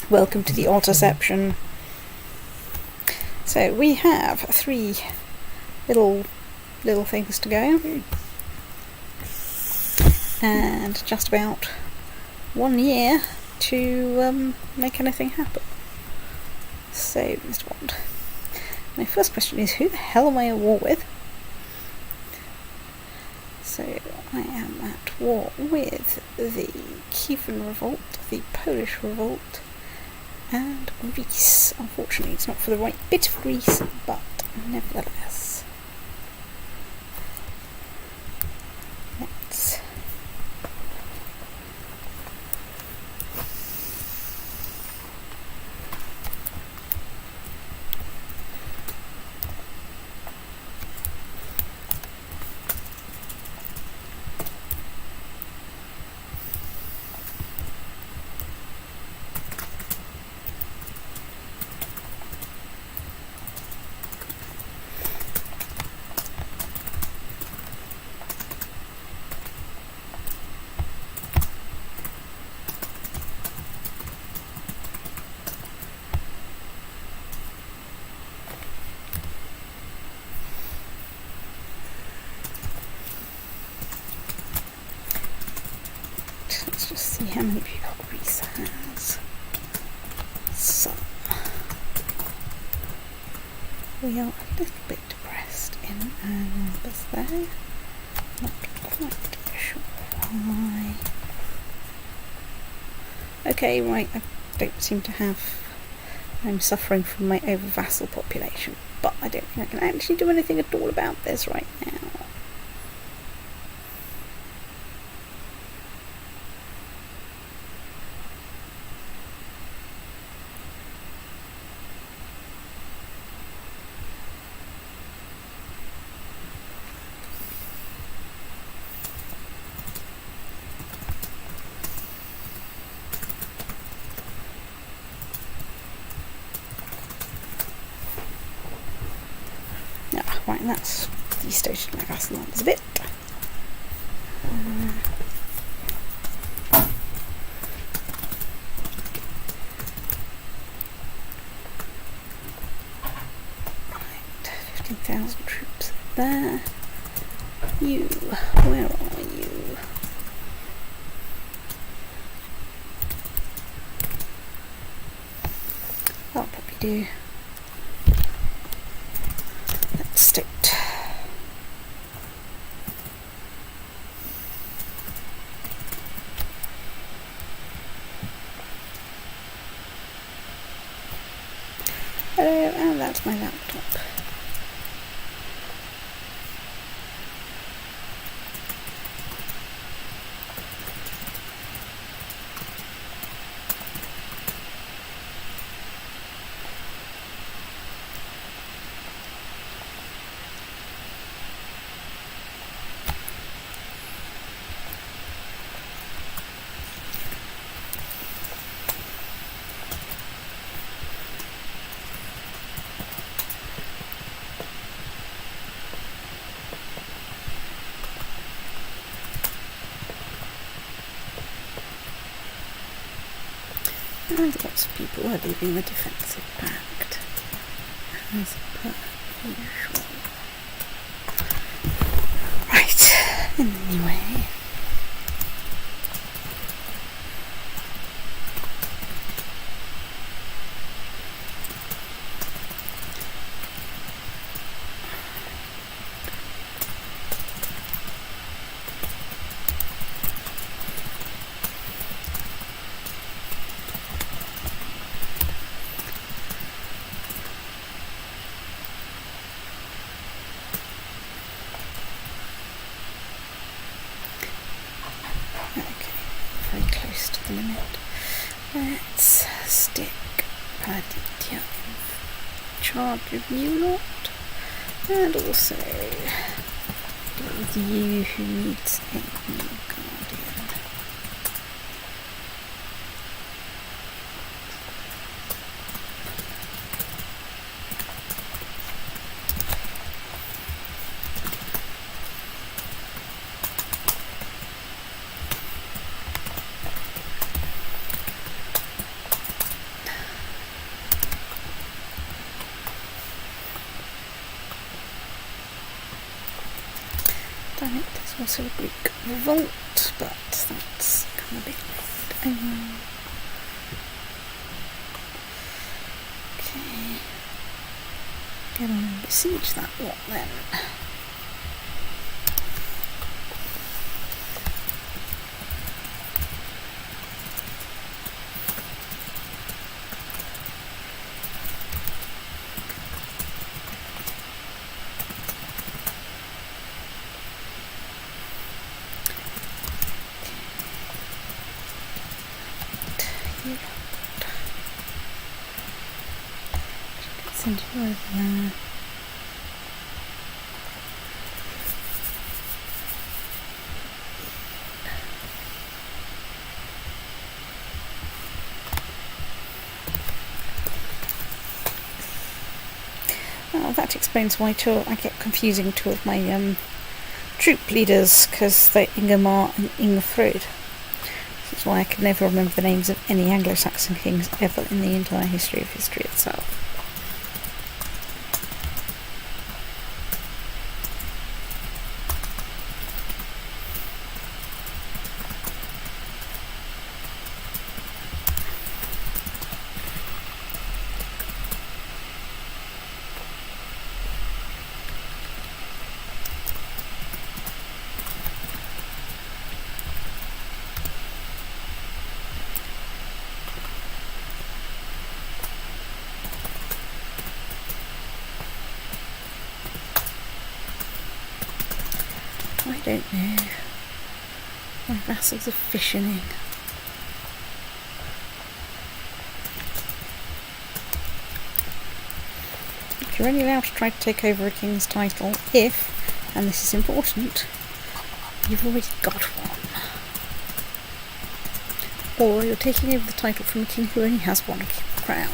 Welcome to the Autoception. So we have 3 little things to go, and just about 1 year to make anything happen. So, Mr. Bond, my first question is, who the hell am I at war with? So I am at war with the Kievan Revolt, the Polish Revolt, and Greece. Unfortunately, it's not for the right bit of Greece, but nevertheless. Let's just see how many people Greece has. So we are a little bit depressed in our numbers there. Not quite sure why. Okay, right, I don't seem to have... I'm suffering from my over-vassal population, but I don't think I can actually do anything at all about this right now. Right, and that's destoted my vassal numbers a bit. Right, 15,000 troops there. You, where are you? That'll probably do. State. And that's my laptop. And lots of people are leaving the defensive pact, as per usual. Right, anyway. To the limit. Let's stick Aditya in charge of you lot, and also deal with you who needs a new guardian. also a Greek revolt, but that's kind of a bit late. Okay. Get on and besiege that lot then. Send you over there. Well, that explains why I get confusing two of my troop leaders, because they're Ingemar and Ingfrud. This is why I can never remember the names of any Anglo-Saxon kings ever in the entire history of history itself. I don't know. My vassals are fissioning. You're only allowed to try to take over a king's title if, and this is important, you've already got one. Or you're taking over the title from a king who only has one crown.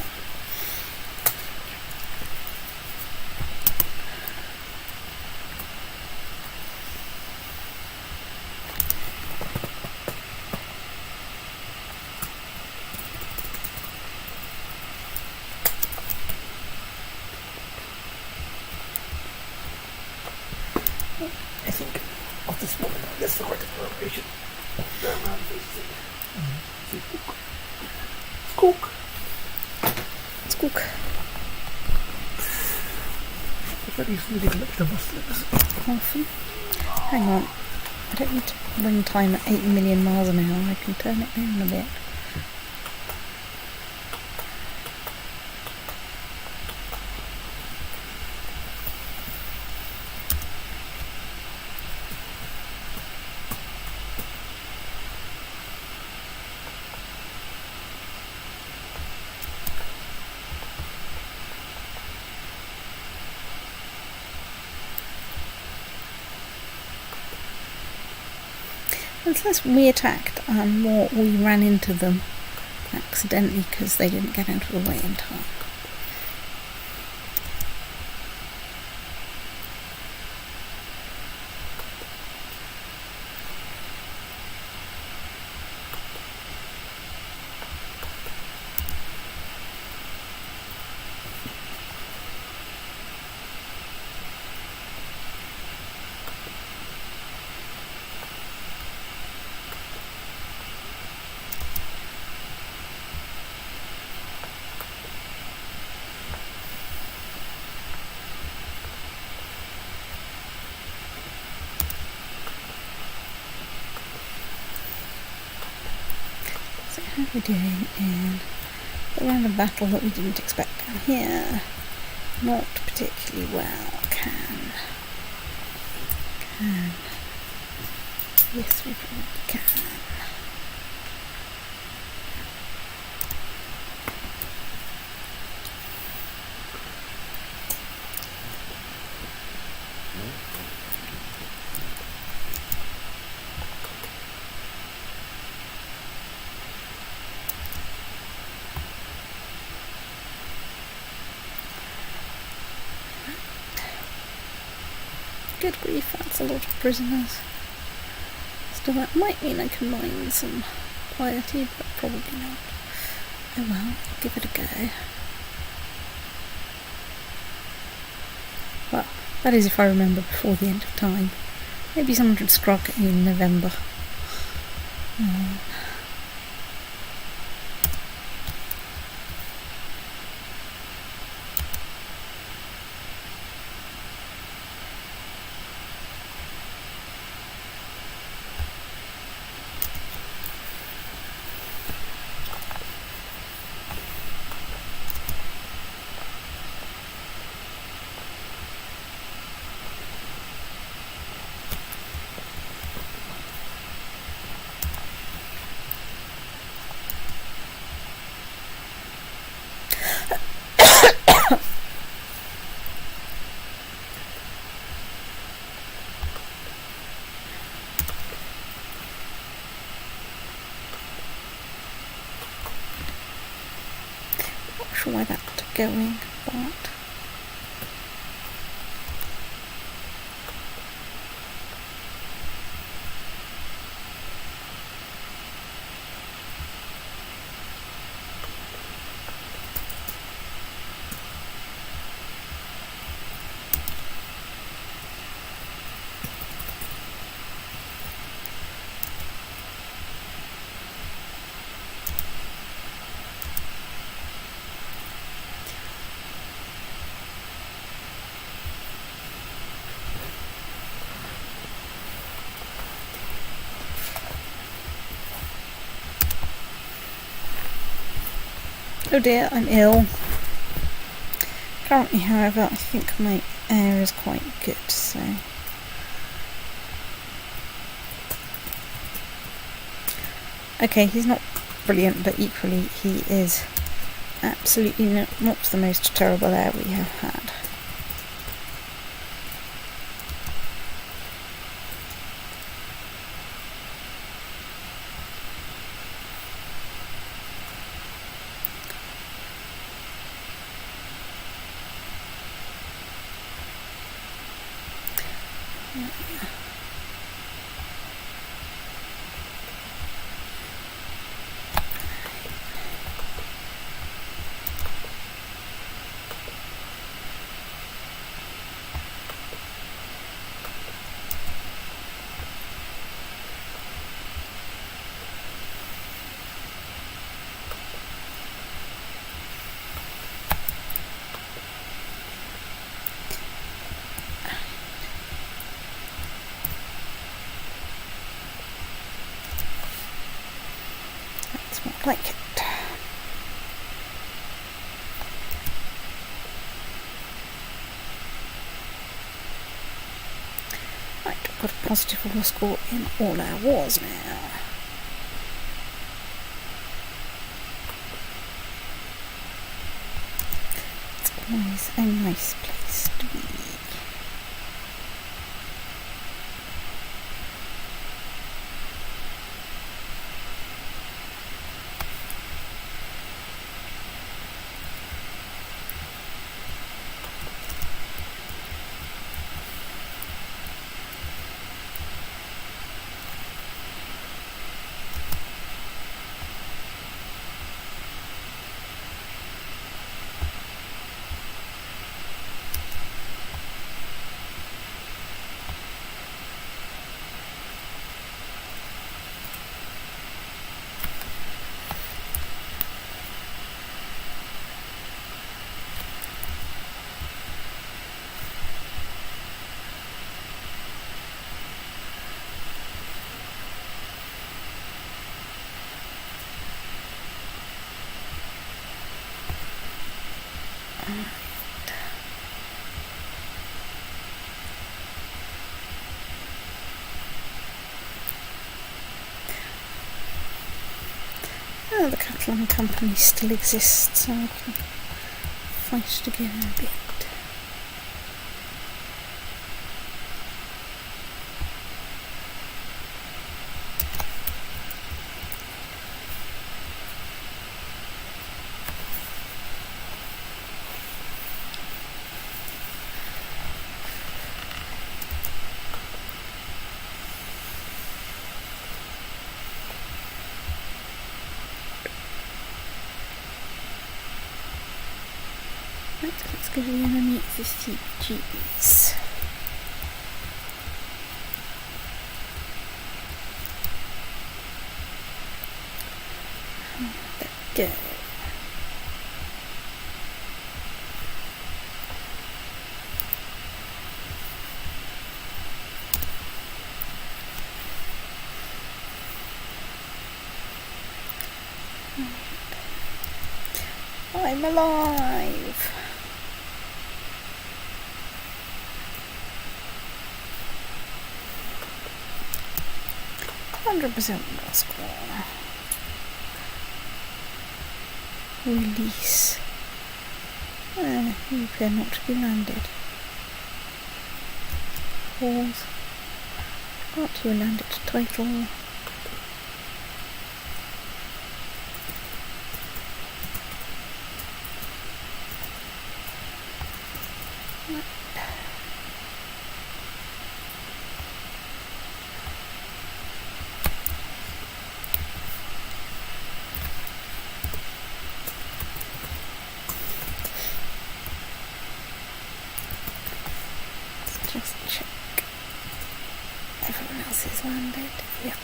I think of this one, that's the correct preparation. Skook. Skook. Often. Hang on. I don't need to run time at 8 million miles an hour. I can turn it down a bit. It's less we attacked and more we ran into them accidentally because they didn't get out of the way in time. How are we doing in the random battle that we didn't expect down here? Not particularly well. Can. Yes, we probably can. Good grief, that's a lot of prisoners. Still, that might mean I can mine some piety, but probably not. Oh well, give it a go. Well, that is if I remember before the end of time. Maybe someone should scrog in November. Not sure why that's going, but oh dear, I'm ill. Currently, however, I think my air is quite good, so... Okay, he's not brilliant, but equally he is absolutely not the most terrible air we have had. Like it. Right, I've got a positive war score in all our wars now. It's always a nice place to be. Oh, the Catalan company still exists, so I can fight it again a bit. Right, let's go to the enemy, the CKs. go. I'm alive! 100% score. Release. You appear not to be landed. Pause. Got you landed title. Just check. Everyone else is landed. Yep.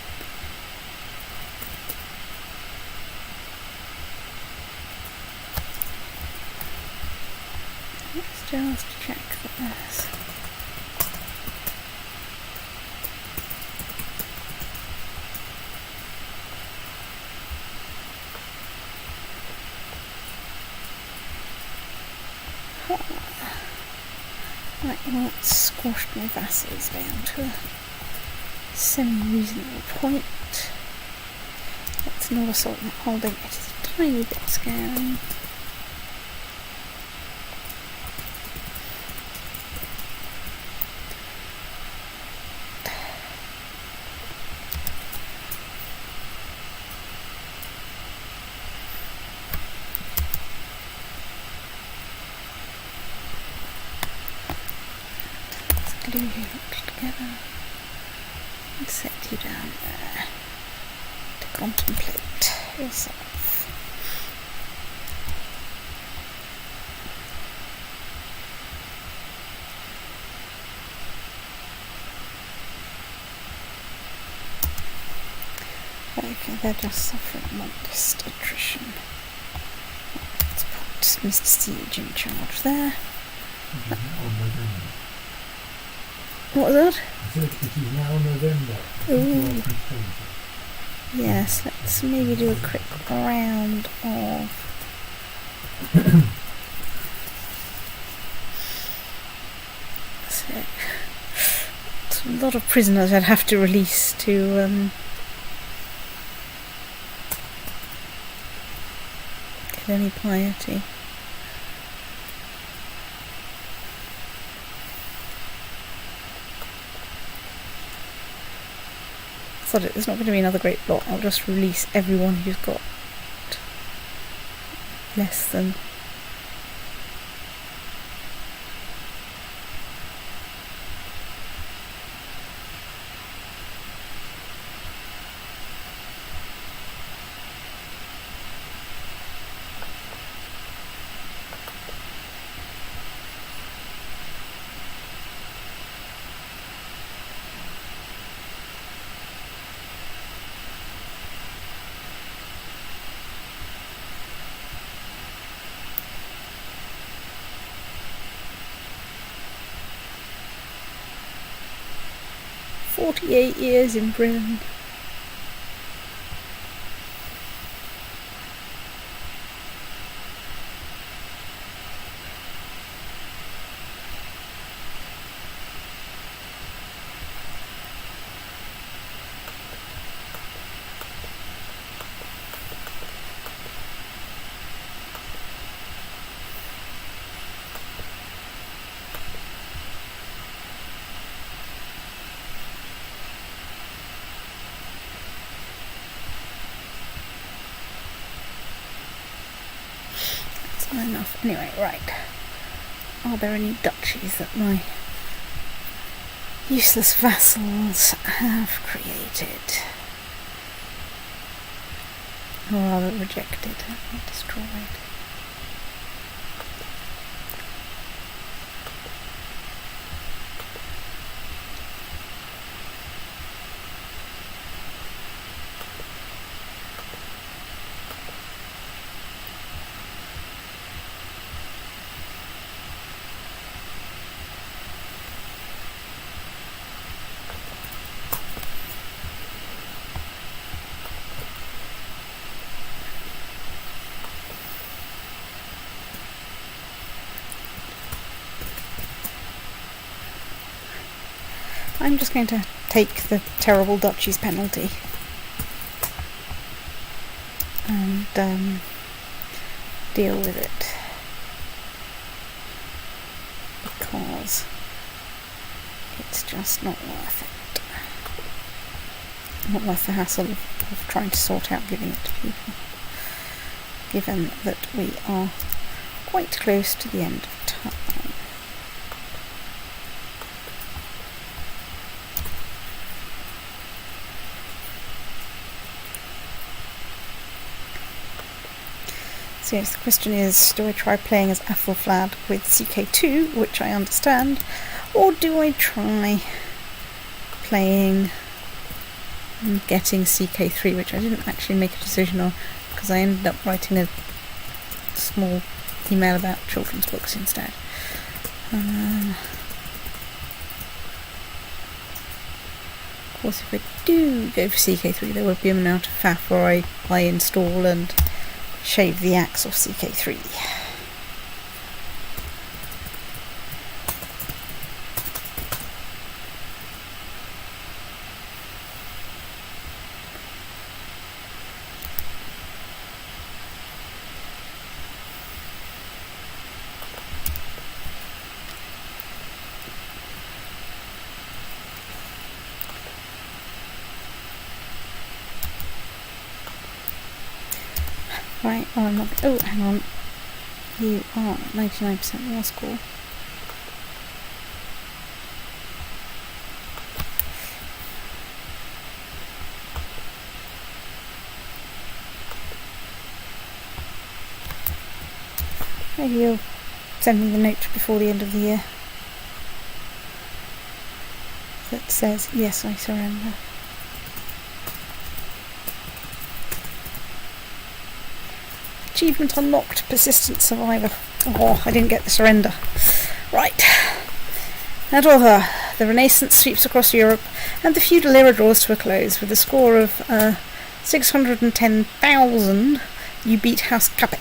Let's just check this. Right, well, that's squashed my vassals down to a semi-reasonable point. That's not assault and holding, it is a tiny bit scary. Glue you locked together and set you down there to contemplate yourself. Okay, they're just suffering modest attrition. Let's put Mr. Siege in charge there. What was that? I said it is now November. Ooh. Yes, let's maybe do a quick round of so it's a lot of prisoners I'd have to release to get any piety. Sod it, there's not going to be another great plot. I'll just release everyone who's got less than "48 years in prison." Enough. Anyway, right. Are there any duchies that my useless vassals have created? Or rather rejected, not destroyed? I'm just going to take the terrible duchy's penalty and deal with it, because it's just not worth it. Not worth the hassle of trying to sort out giving it to people, given that we are quite close to the end of time. So yes, the question is, do I try playing as Athelflaed with CK2, which I understand, or do I try playing and getting CK3, which I didn't actually make a decision on, because I ended up writing a small email about children's books instead. Of course, if I do go for CK3, there will be an amount of faff where I install and shave the axe off CK3. Right, oh, I'm not. Oh, hang on. You are 99% more score. Maybe you'll send me the note before the end of the year that says, yes, I surrender. Achievement unlocked, persistent survivor. Oh, I didn't get the surrender. Right. Naddo'r, the Renaissance sweeps across Europe, and the feudal era draws to a close. With a score of 610,000, you beat House Capet.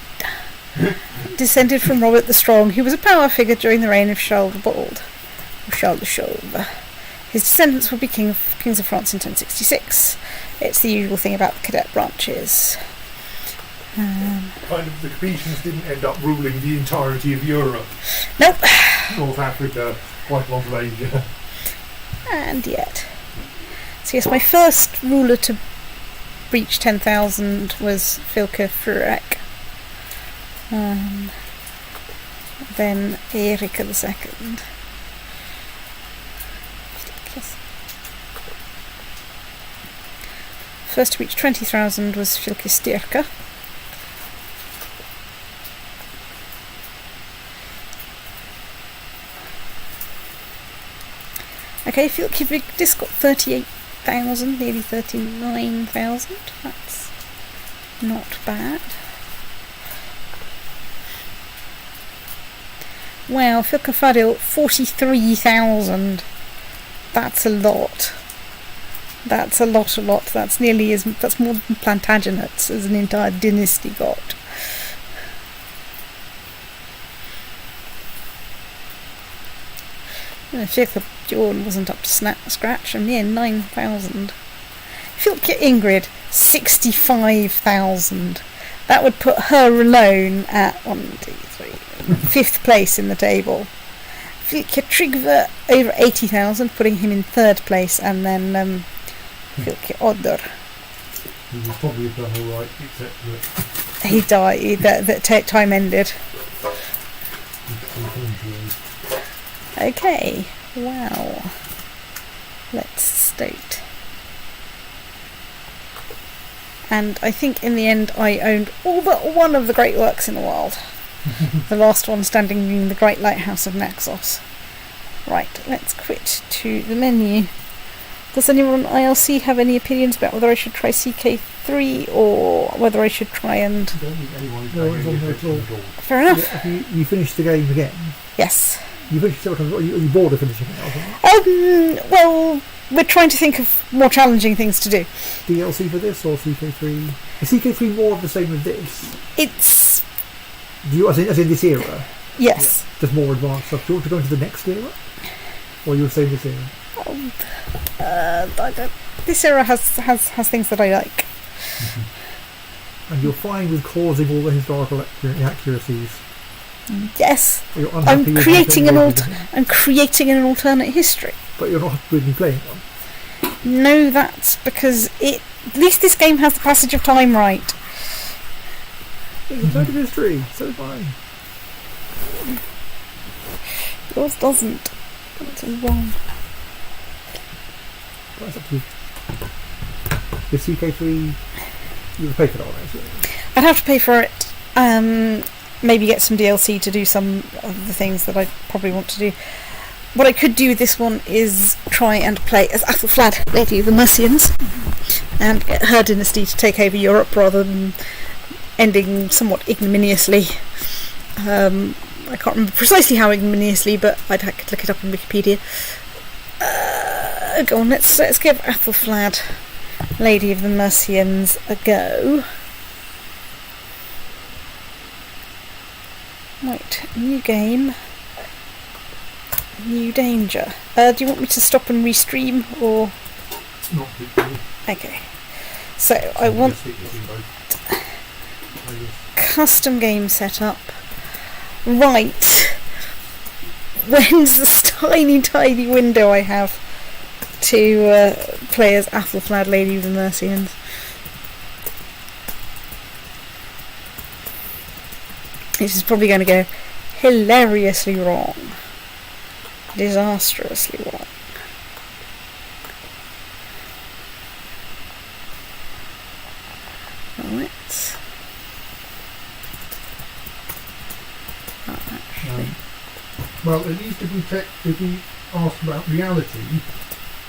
Descended from Robert the Strong, who was a power figure during the reign of Charles the Bald, or Charles the Chauve. His descendants would be kings of France in 1066. It's the usual thing about the cadet branches. Kind of, the Capetians didn't end up ruling the entirety of Europe. Nope. North Africa, quite a lot of Asia. And yet. So yes, my first ruler to breach 10,000 was Filke Furek. Then Erika II. First to reach 20,000 was Filke Styrka. Okay, Filke Vigdis got 38,000, nearly 39,000. That's not bad. Wow, Filke Fadil, 43,000. That's a lot. That's a lot. That's nearly that's more than Plantagenets as an entire dynasty got. Filke Bjorn wasn't up to scratch, a mere 9,000. Filke Ingrid, 65,000. That would put her alone at 5th place in the table. Filke Tryggve over 80,000, putting him in 3rd place, and then Filke Odder. He was probably done alright, except that he died. That time ended. Okay, wow. Let's state. And I think in the end I owned all but one of the great works in the world. The last one standing being the Great Lighthouse of Naxos. Right, let's quit to the menu. Does anyone on ILC have any opinions about whether I should try CK3 or whether I should try and... No one's on there at all. Fair enough. Have you finished the game again? Yes. You finished it? Are you bored of finishing it? Well, we're trying to think of more challenging things to do. DLC for this or CK3? Is CK3 more of the same as this? It's... As in this era? Yes. Just more advanced stuff. Do you want to go into the next era? Or you're saying this era? This era has things that I like. And you're fine with causing all the historical inaccuracies. Yes, You're I'm unhappy with creating anything I'm creating an alternate history. but you're not really playing one. No, that's because at least this game has the passage of time right. It's a sort of history, so fine. Yours doesn't. It's all wrong. Well, that's up to you. With CK3, you would pay for that one, actually. I'd have to pay for it. Maybe get some DLC to do some of the things that I probably want to do. What I could do with this one is try and play as Athelflaed, Lady of the Mercians, and get her dynasty to take over Europe rather than ending somewhat ignominiously. I can't remember precisely how ignominiously, but I'd have to look it up on Wikipedia. Go on, let's give Athelflaed, Lady of the Mercians, a go. Right, new game. New danger. Do you want me to stop and restream, or...? Not particularly. Okay. So, I want custom game setup. Right. When's this tiny window I have to play as Athelflaed, Lady of the Mercians? This is probably going to go hilariously wrong. Disastrously wrong. Right. Well, at least if we ask about reality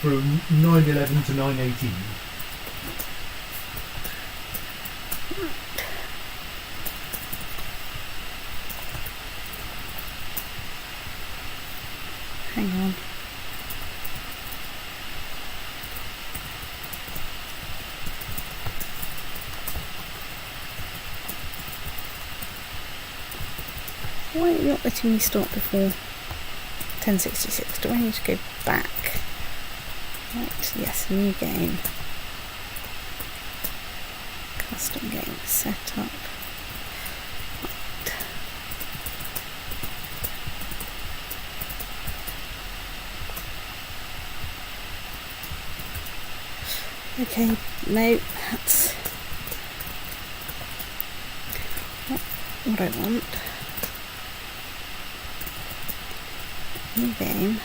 from 911 to 918. Hang on. Why are you not letting me start before 1066? Do I need to go back? Right, yes, new game. Custom game setup. Okay, no, that's not what I want. New game.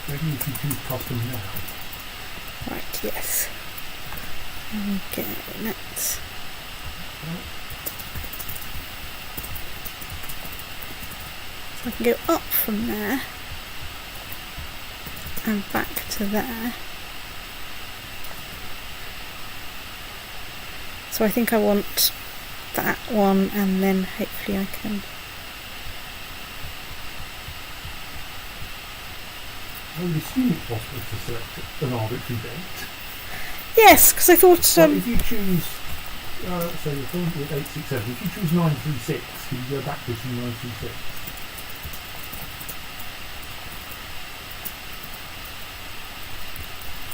Maybe if you choose custom now. Right, yes. Okay, let's... So I can go up from there and back to there. So I think I want that one, and then hopefully I can... I would assume it's possible to select an arbitrary date. Yes, because I thought... Well, if you choose, so you're currently at 867, if you choose 936, you go backwards from 936.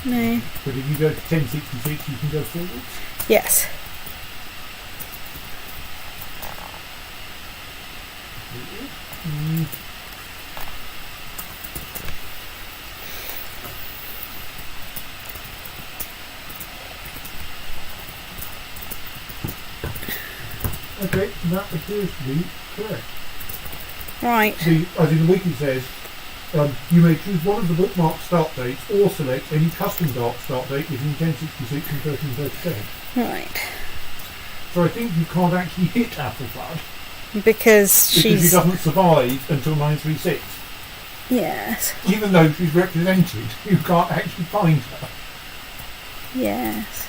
No. But if you go to 1066, you can go forwards. Yes. Okay, that appears to be correct. Right. As in the wiki says, you may choose one of the bookmark start dates or select any custom start date between 1066 and 1337. Right. So I think you can't actually hit Athelflaed Because she doesn't survive until 936. Yes. Even though she's represented, you can't actually find her. Yes.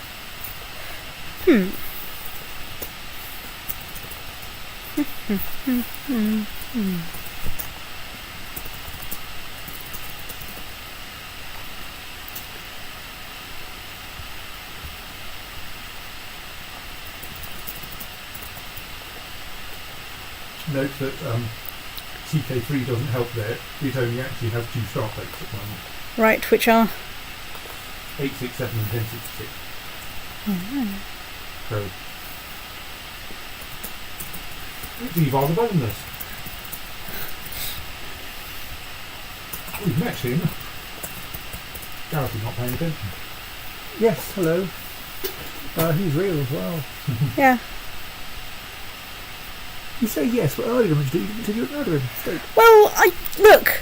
Note that CK3 doesn't help there. It only actually has 2 start dates at the moment. Right, which are... 867 and 1066. Mm-hmm. So these are the bonus. We've met him. Gareth is not paying attention. Yes, hello. He's real as well. Yeah. You say yes, but earlier you did you another mistake? Well, look,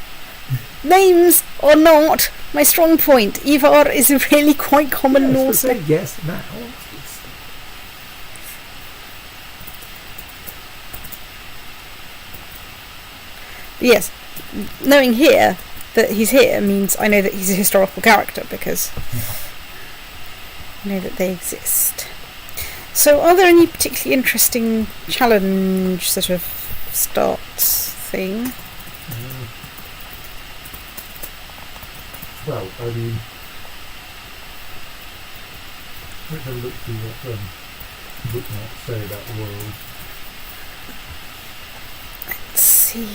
names or not, my strong point. Ivar is a really quite common Yes, Norse so say name. yes now. Yes, knowing here that he's here means I know that he's a historical character because I know that they exist. So are there any particularly interesting challenge sort of starts thing? Well, I mean, let's have a look through what bookmarks say about the world. Let's see.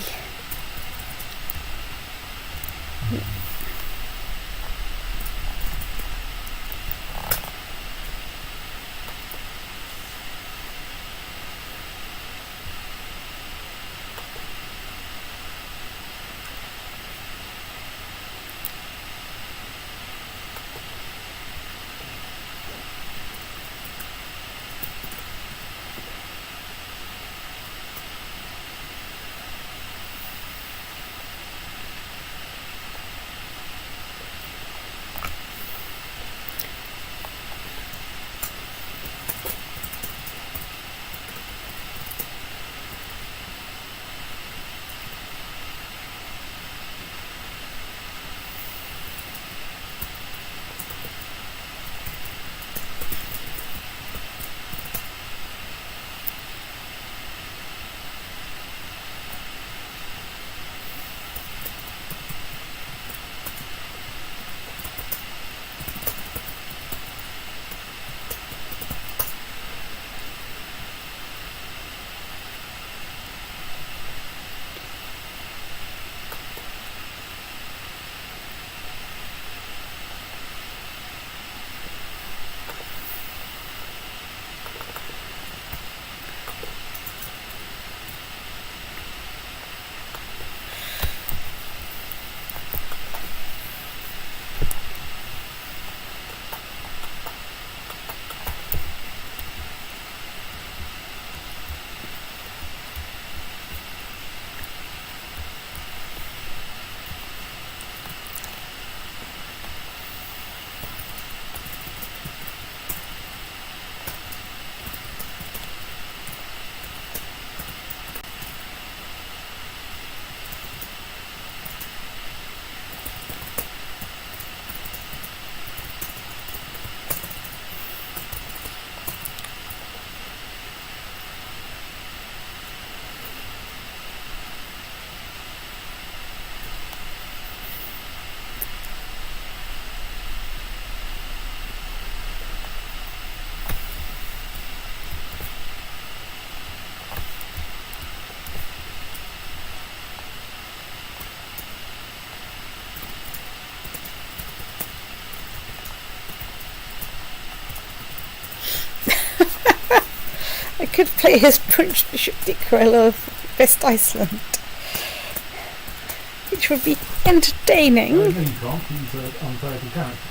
I could play as Prince Bishop Dickrell of West Iceland, which would be entertaining. No, you can't. He's an unplayable character.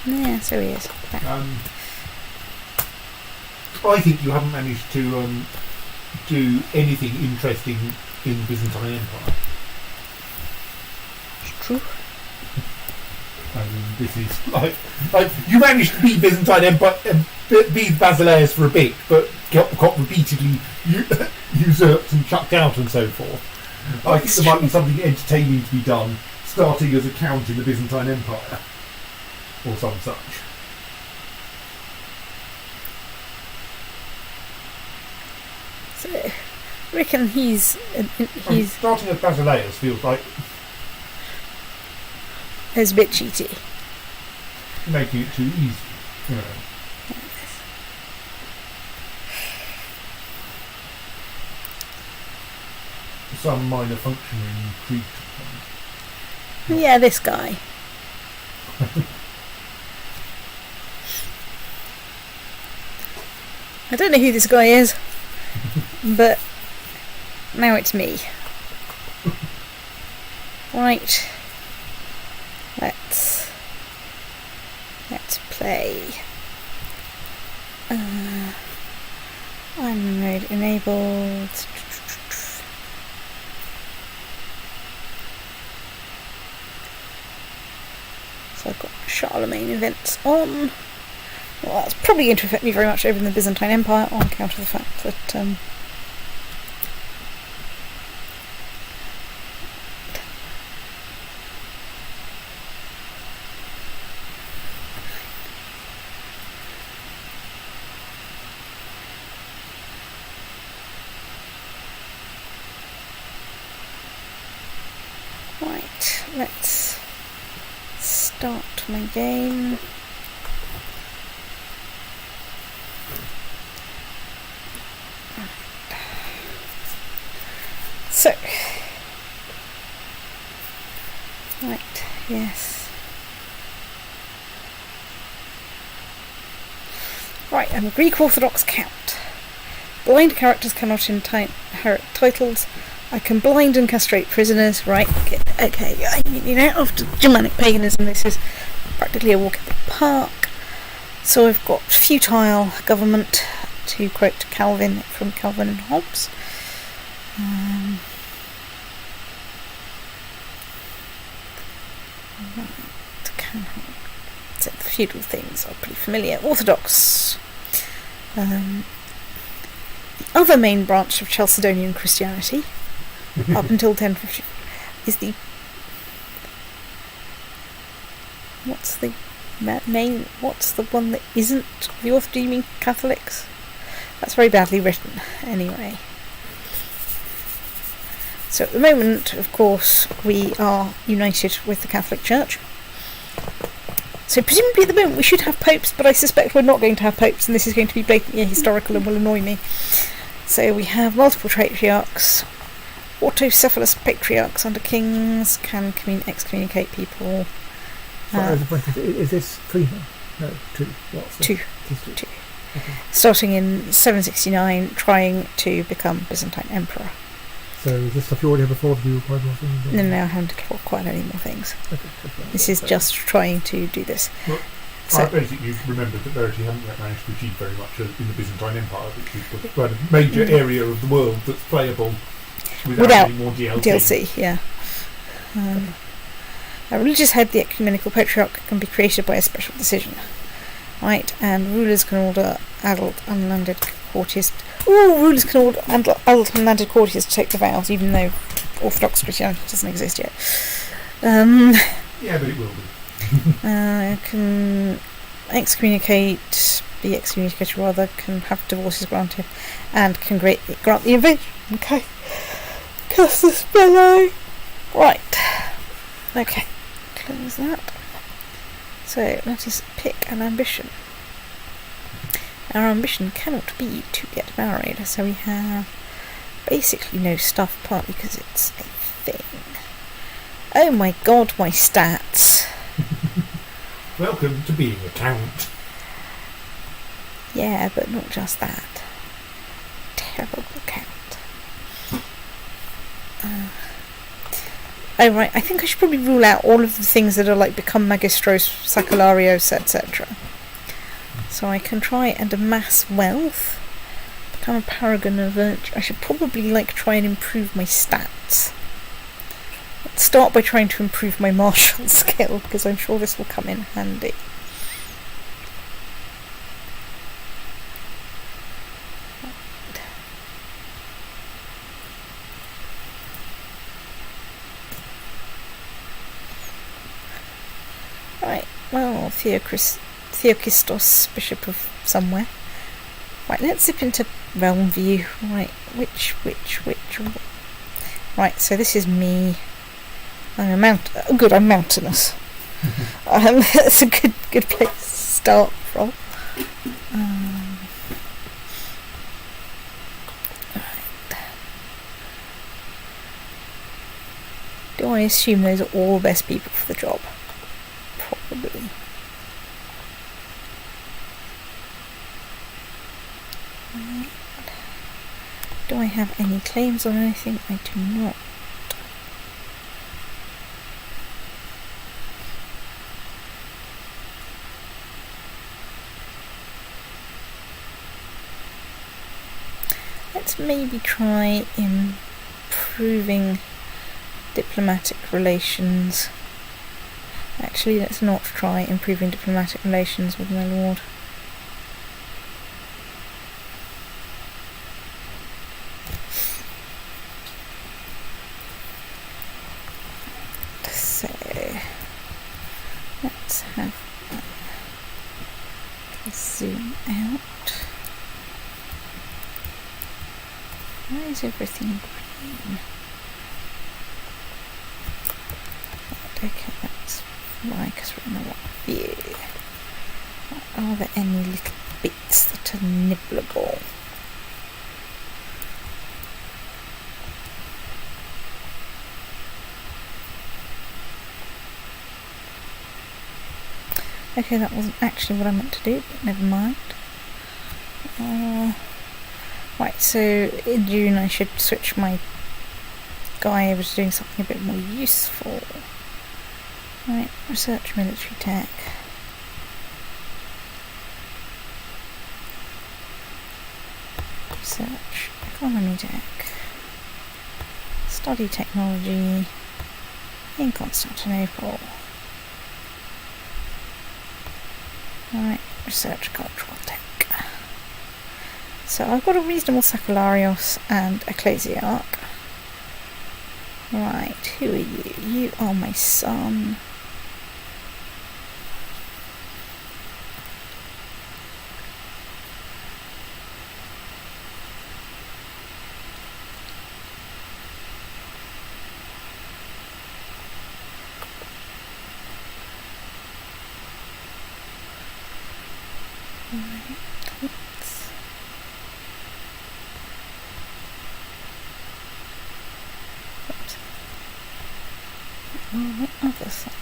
Yeah, so he is. I think you haven't managed to do anything interesting in Byzantine Empire. It's true. I mean, this is like you managed to beat Byzantine Empire, beat Basileus for a bit, but got repeatedly usurped and chucked out and so forth. I think there might be something entertaining to be done, starting as a count in the Byzantine Empire, or some such. So, I reckon he's Starting as Basileus feels like a bit cheaty. making it too easy. You know. some minor functioning Crete. Yeah, this guy. I don't know who this guy is, but now it's me. Right. Let's play. I'm mode enabled. So I've got Charlemagne events on. Well, that's probably going to affect me very much over in the Byzantine Empire on account of the fact that right, let's start my game. So, right, yes. Right, I'm a Greek Orthodox Count. Blind characters cannot inherit titles. I can blind and castrate prisoners. Right, okay. I mean, after Germanic paganism, this is practically a walk in the park. So I've got futile government, to quote Calvin from Calvin and Hobbes. So the feudal things are pretty familiar. Orthodox. The other main branch of Chalcedonian Christianity, up until 1050, is the... What's the one that isn't the Orthodox? Do you mean Catholics? That's very badly written, anyway. So at the moment, of course, we are united with the Catholic Church. So presumably at the moment we should have popes, but I suspect we're not going to have popes, and this is going to be blatantly ahistorical and will annoy me. So we have multiple patriarchs, autocephalous patriarchs under kings, can excommunicate people. Is this 3 now? No, 2. What's this? 2. 2. Okay. Starting in 769, trying to become Byzantine Emperor. So is this stuff you already had before? Have you acquired more things? No, I haven't acquired any more things. Okay. This is just trying to do this. Well, so, I basically you've remembered that Verity haven't yet managed to achieve very much in the Byzantine Empire, which is the major area of the world that's playable without any more DLC. Yeah. A religious head, the ecumenical patriarch, can be created by a special decision. Right, and rulers can order adult unlanded courtiers. Rulers can order adult unlanded courtiers to take the vows, even though Orthodox Christianity doesn't exist yet. Yeah, but it will be. Can excommunicate, be excommunicated rather, can have divorces granted, and can grant the invasion. Okay. Cast the spell. Right. Okay. Close that. So let us pick an ambition. Our ambition cannot be to get married, so we have basically no stuff, partly because it's a thing. Oh my god, my stats. Welcome to being a count. Yeah, but not just that. Terrible count. Oh right, I think I should probably rule out all of the things that are like become magistros, sacularios, etc. So I can try and amass wealth, become a paragon of virtue. I should probably try and improve my stats. Let's start by trying to improve my martial skill, because I'm sure this will come in handy. Right, well, Theokistos, Bishop of somewhere. Right, let's zip into Realm View. Right, which. Right, so this is me. I'm I'm mountainous. That's a good place to start from. Right. I assume those are all the best people for the job? Probably. Do I have any claims on anything? I do not. Let's maybe try improving diplomatic relations. Actually, let's not try improving diplomatic relations with my lord. So, let's have a zoom out. Why is everything green? Right, okay, that's why, because we're in the wrong view. Are there any little bits that are nibbleable? Okay, that wasn't actually what I meant to do, but never mind. Right, so in June I should switch my guy over to doing something a bit more useful. Right, research military tech. Research economy tech. Study technology in Constantinople. Right, research cultural tech. So I've got a reasonable Sakalarios and Ecclesiarch. Right, who are you? You are my son. Other side.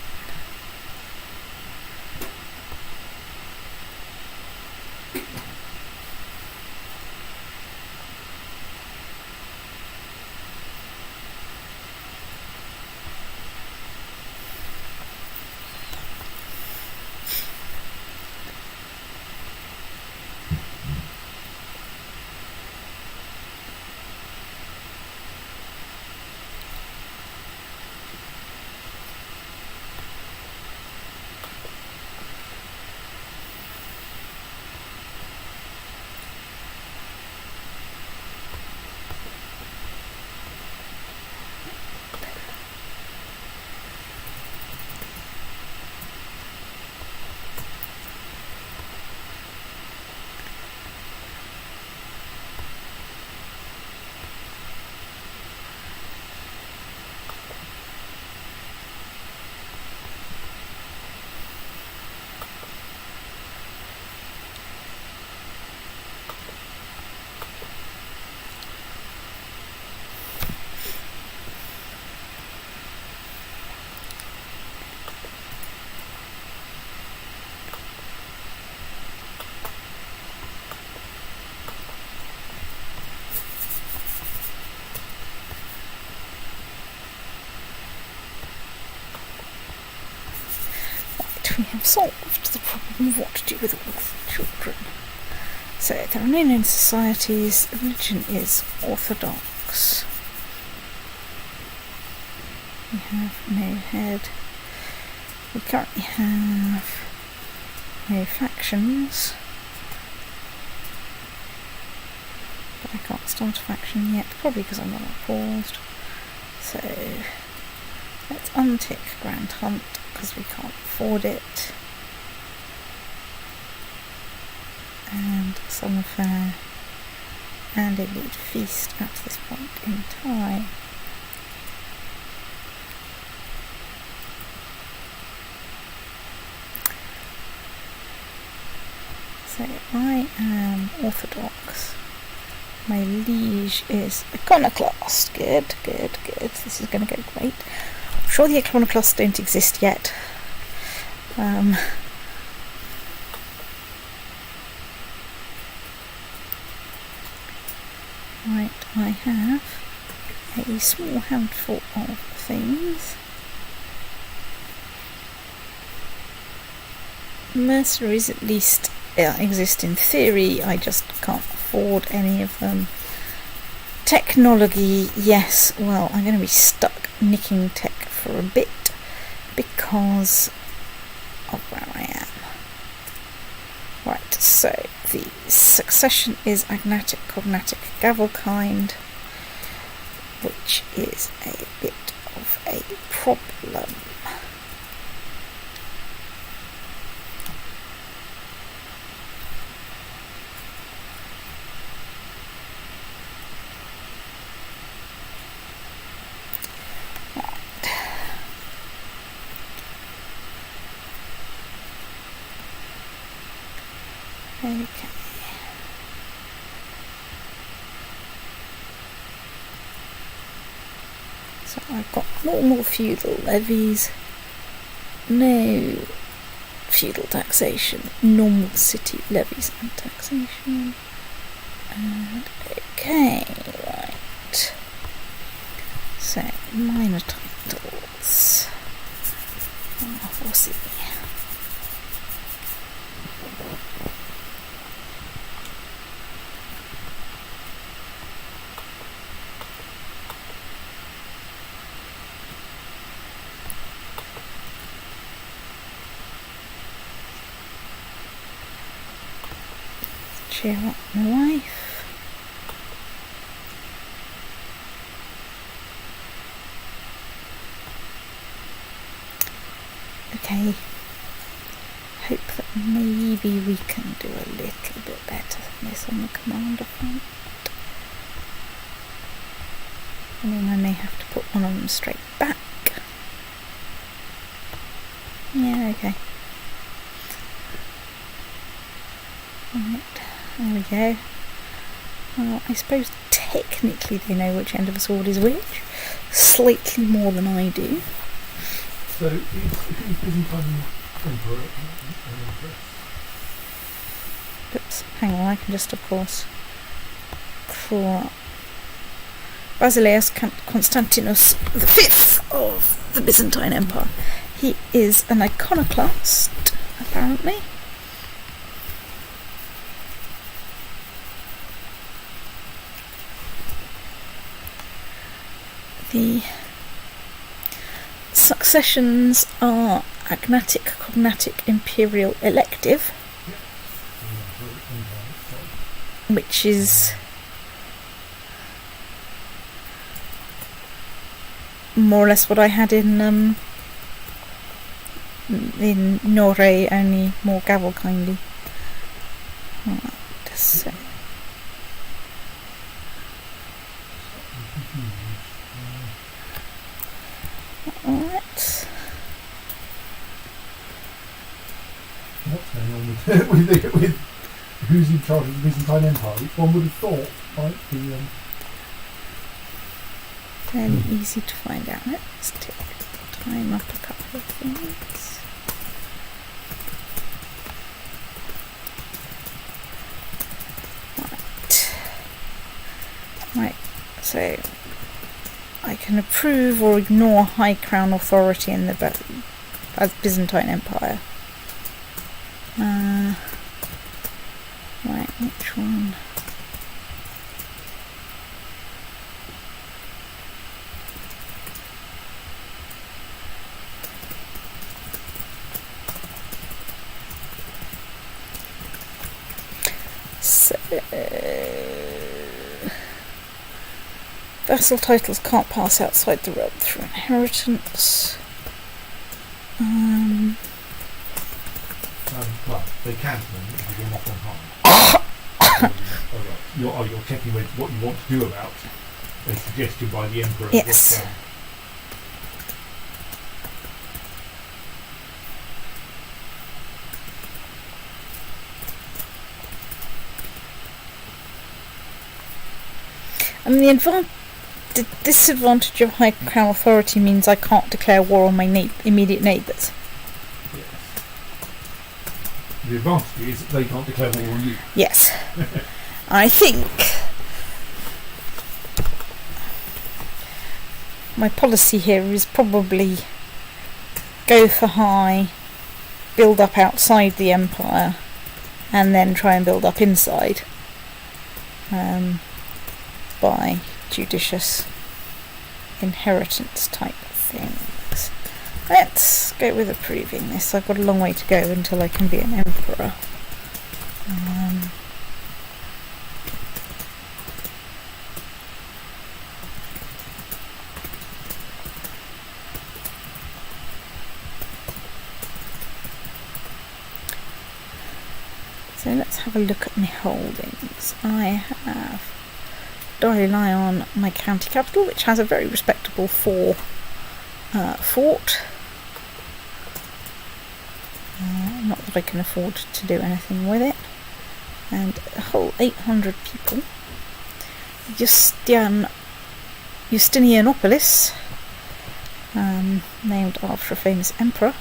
We have solved the problem of what to do with all the children. So there are no known societies. Religion is Orthodox. We have no head. We currently have no factions. But I can't start a faction yet, probably because I'm not paused. So let's untick Grand Hunt, because we can't afford it. And Summer Fair, and indeed Feast at this point in time. So I am Orthodox. My liege is Iconoclast. Good. This is going to go great. I'm sure the iconoclasts don't exist yet. Right, I have a small handful of things. Mercenaries at least exist in theory, I just can't afford any of them. Technology, yes, well, I'm going to be stuck nicking tech for a bit because of where I am. Right, so the succession is agnatic, cognatic, gavelkind, which is a bit of a problem. Okay. So I've got normal feudal levies, no feudal taxation, normal city levies and taxation. And okay, right. So minor titles. We'll see. Cheer up my wife. Okay. Hope that maybe we can do a little bit better than this on the commander front. I mean, I may have to put one of them straight back. Yeah, okay. Right. There we go. Well, I suppose technically they know which end of the sword is which. Slightly more than I do. So, who's Byzantine Emperor? Oops, hang on, I can just, of course, crawl up. Basileus Constantinus V of the Byzantine Empire. He is an iconoclast, apparently. The successions are agnatic, cognatic, imperial, elective, which is more or less what I had in Noregr, only more gavel-kindy. Right, so. Alright. What's going on with who's in charge of the Byzantine Empire? Which one would have thought, right? Fairly easy to find out. Let's time up a couple of things. Right, so I can approve or ignore High Crown authority in the Byzantine Empire. Right, which one? So, vassal titles can't pass outside the realm through inheritance. Well, they can, because you're not on high. You're checking with what you want to do about a suggestion by the Emperor. Yes. I mean, the The disadvantage of high crown authority means I can't declare war on my immediate neighbours. Yes. The advantage is that they can't declare war on you. Yes. I think my policy here is probably go for high, build up outside the empire, and then try and build up inside by judicious inheritance type things. Let's go with approving this. I've got a long way to go until I can be an emperor. So let's have a look at my holdings. I have Dorylion, my county capital, which has a very respectable fort. Not that I can afford to do anything with it. And a whole 800 people. Justinianopolis, named after a famous emperor.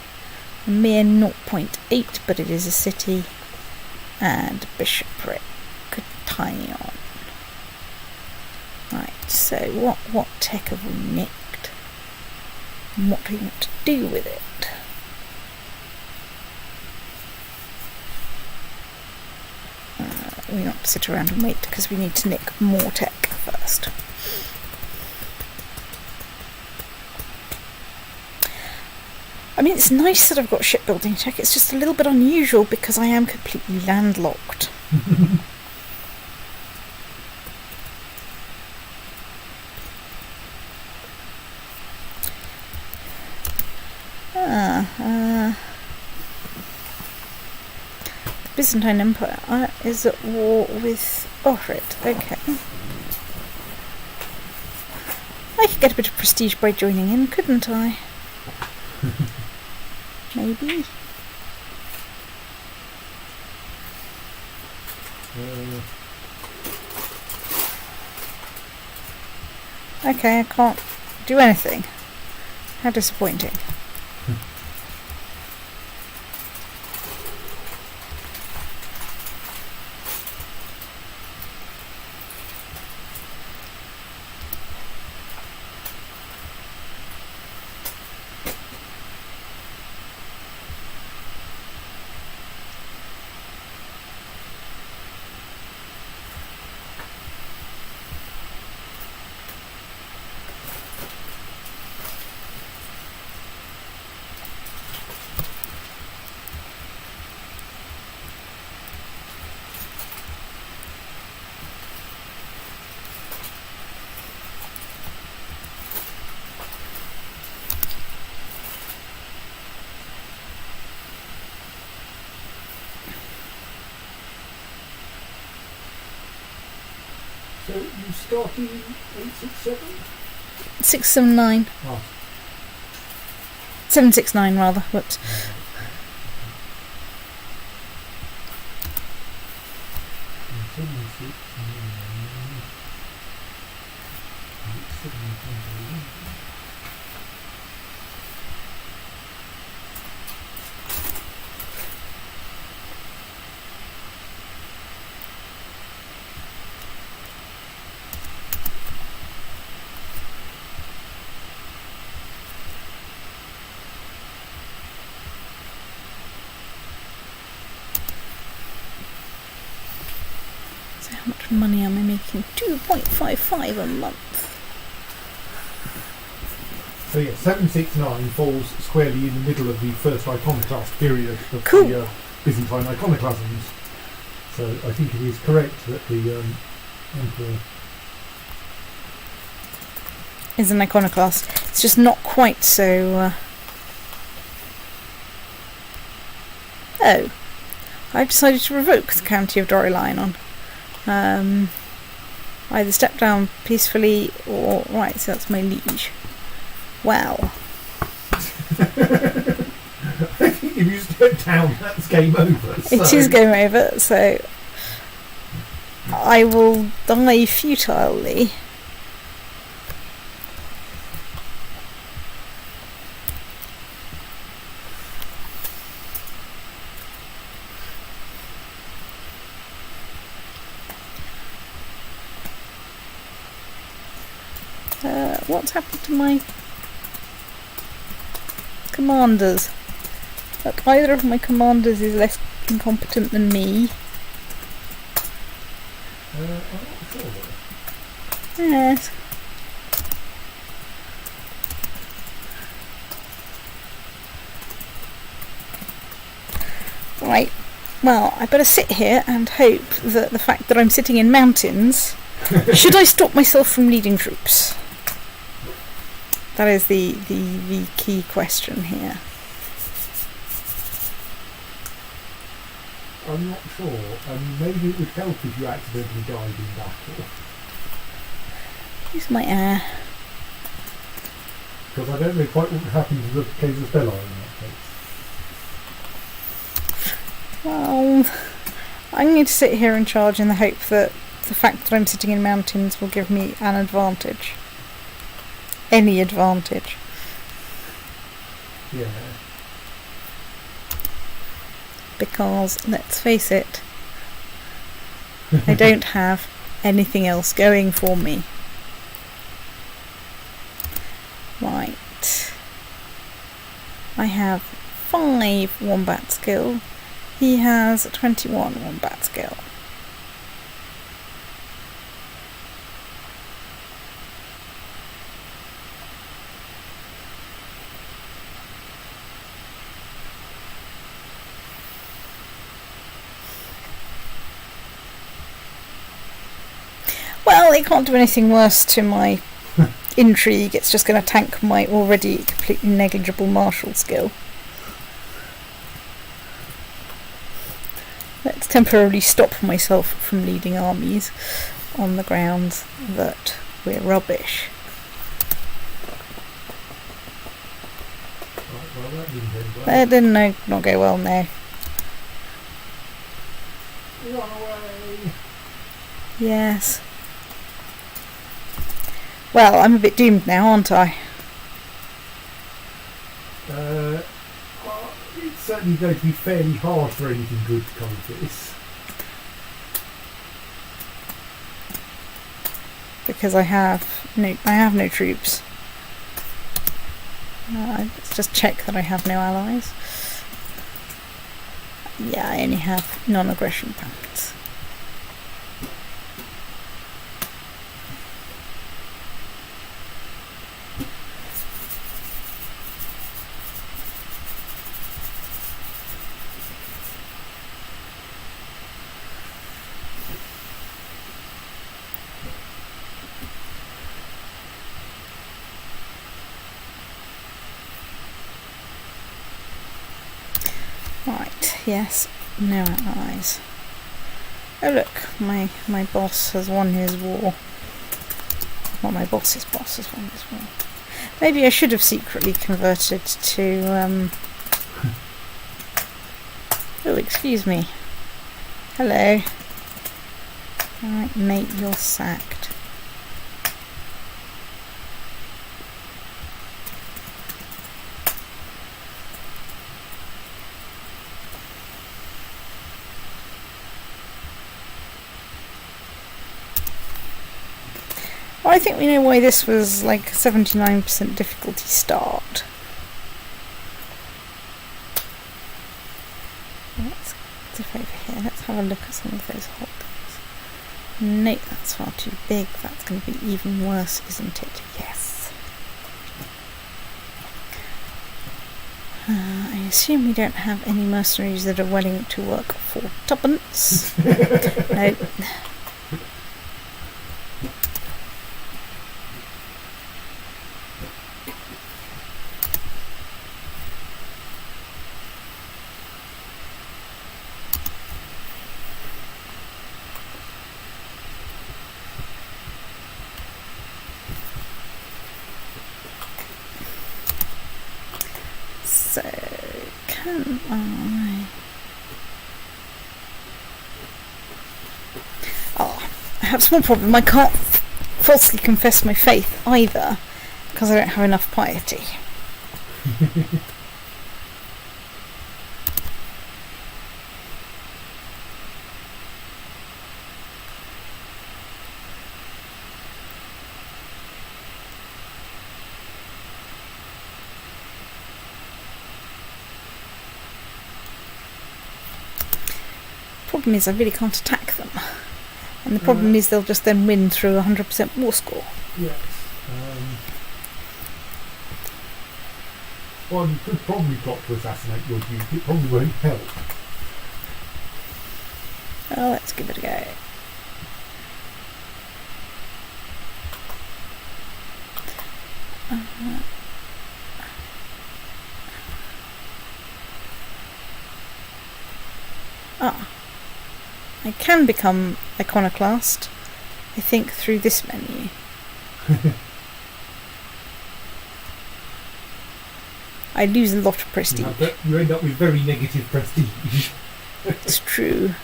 A mere 0.8, but it is a city. And bishopric, Cotyon. Right, so what tech have we nicked? And what do we want to do with it? We want to sit around and wait because we need to nick more tech first. I mean, it's nice that I've got shipbuilding tech, it's just a little bit unusual because I am completely landlocked. The Byzantine Empire is at war with Ohrid. Okay. I could get a bit of prestige by joining in, couldn't I? Maybe. Okay, I can't do anything. How disappointing. So you started 867? 679. Oh. 769 rather. Whoops. How much money am I making? 2.55 a month. So yeah, 769 falls squarely in the middle of the first iconoclast period of the Byzantine iconoclasms. So I think it is correct that the emperor is an iconoclast. It's just not quite so... Oh. I've decided to revoke the County of Dorylion. Either step down peacefully or... Right, so that's my liege. Well. I think if you step down, that's game over. So. It is game over, so... I will die futilely. What's happened to my commanders? Look, either of my commanders is less incompetent than me. I'm not sure. Yes. Right. Well, I better sit here and hope that the fact that I'm sitting in mountains... Should I stop myself from leading troops? That is the key question here. I'm not sure. Maybe it would help if you accidentally died in battle. Use my air. Because I don't know quite what would happen to the case of Stellar in that case. Well, I'm going to sit here and charge in the hope that the fact that I'm sitting in mountains will give me an advantage. Any advantage. Yeah. Because, let's face it, I don't have anything else going for me. Right. I have 5 wombat skill. He has 21 wombat skill. Well, it can't do anything worse to my intrigue. It's just going to tank my already completely negligible martial skill. Let's temporarily stop myself from leading armies on the grounds that we're rubbish. Well, that didn't go well. That didn't not go well, no. Run away! Yes. Well, I'm a bit doomed now, aren't I? Well, it's certainly going to be fairly hard for anything good to come of this. Because I have no troops. Let's just check that I have no allies. Yeah, I only have non-aggression pacts. Right, yes, no allies. Oh look, my boss has won his war. Well, my boss's boss has won his war. Maybe I should have secretly converted to, Oh, excuse me. Hello. Alright, mate, you're sacked. Well, I think we know why this was like a 79% difficulty start. Let's dip over here. Let's have a look at some of those holdings. No, that's far too big. That's going to be even worse, isn't it? Yes. I assume we don't have any mercenaries that are willing to work for tuppence. No. So, can I... Oh, I have a small problem. I can't falsely confess my faith either, because I don't have enough piety. problem is I really can't attack them. And the problem is they'll just then win through 100% war score. Yes. Well, you could probably plot to assassinate your duke. It probably won't help. Well, let's give it a go. I can become iconoclast, I think, through this menu. I lose a lot of prestige. You end up with very negative prestige. It's true.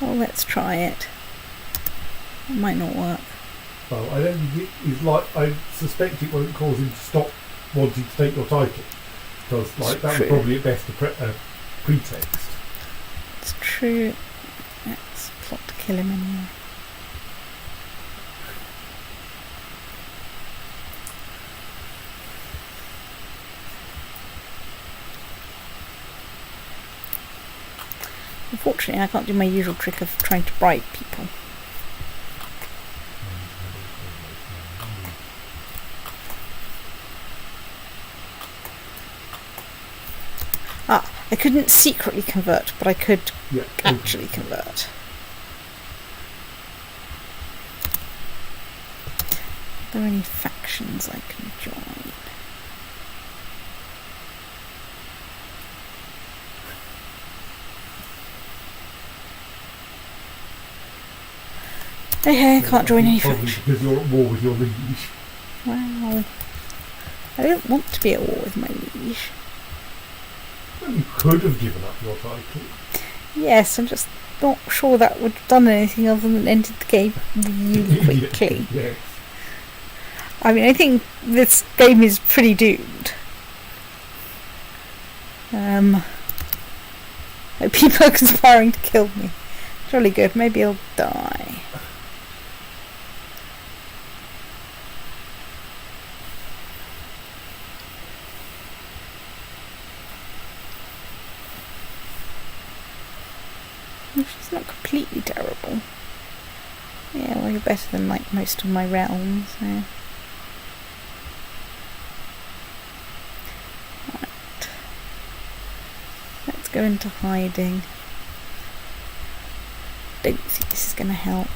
Well, let's try it. It might not work. Well, I don't think it is like. I suspect it won't cause him to stop wanting to take your title. Because, like, that would probably at best a pretext. It's true. Let's plot to kill him anyway. Unfortunately, I can't do my usual trick of trying to bribe people. I couldn't secretly convert, but I could actually convert. Are there any factions I can join? Okay, I can't join any faction. Because you're at war with your liege. Well, I don't want to be at war with my liege. Well, you could have given up your title. Yes, I'm just not sure that would have done anything other than ended the game really quickly. Yes. I mean, I think this game is pretty doomed. People are conspiring to kill me. Jolly good, maybe I'll die. She's not completely terrible. Yeah, well, you're better than like most of my realms. So. Right. Let's go into hiding. Don't think this is going to help.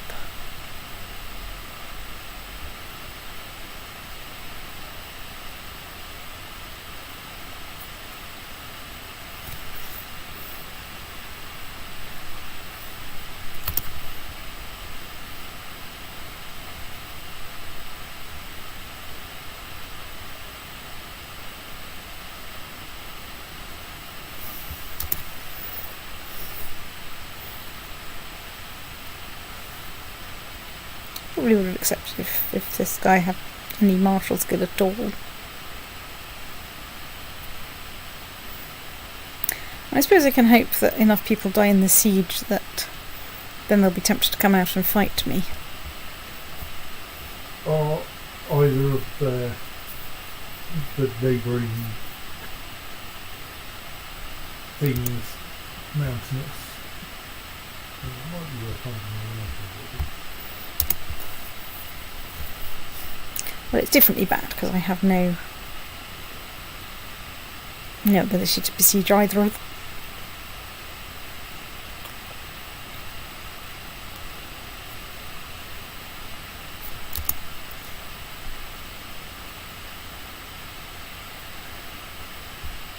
Probably would have accepted if this guy had any martial skill at all. I suppose I can hope that enough people die in the siege that then they'll be tempted to come out and fight me. Or either of the neighbouring things mountainous. It might be worth finding Well, it's differently bad because I have no ability to besiege either of them.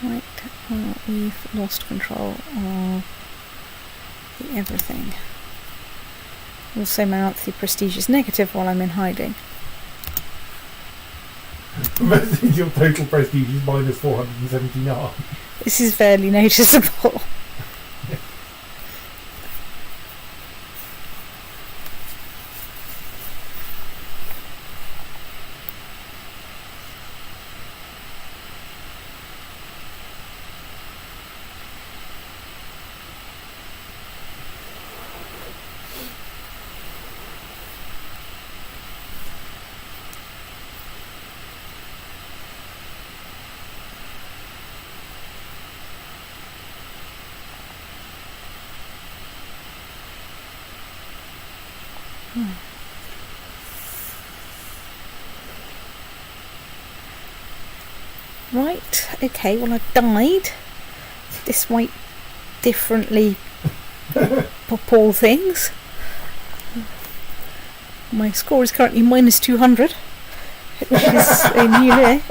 Right, we've lost control of the everything. Also, my monthly prestige is negative while I'm in hiding. Your total prestige is minus 479. This is fairly noticeable. Right, okay, well I died. This might differently pop all things. My score is currently minus 200, which is a new layer.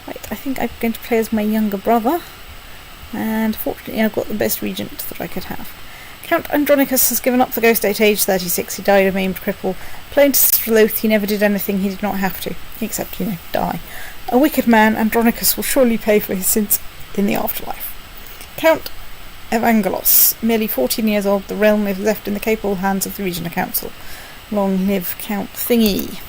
Right, I think I'm going to play as my younger brother, and fortunately I've got the best regent that I could have. Count Andronicus has given up the ghost at age 36. He died a maimed cripple. Plain to sloth, he never did anything he did not have to, except, die. A wicked man, Andronicus will surely pay for his sins in the afterlife. Count Evangelos, merely 14 years old, the realm is left in the capable hands of the Regional Council. Long live Count Thingy.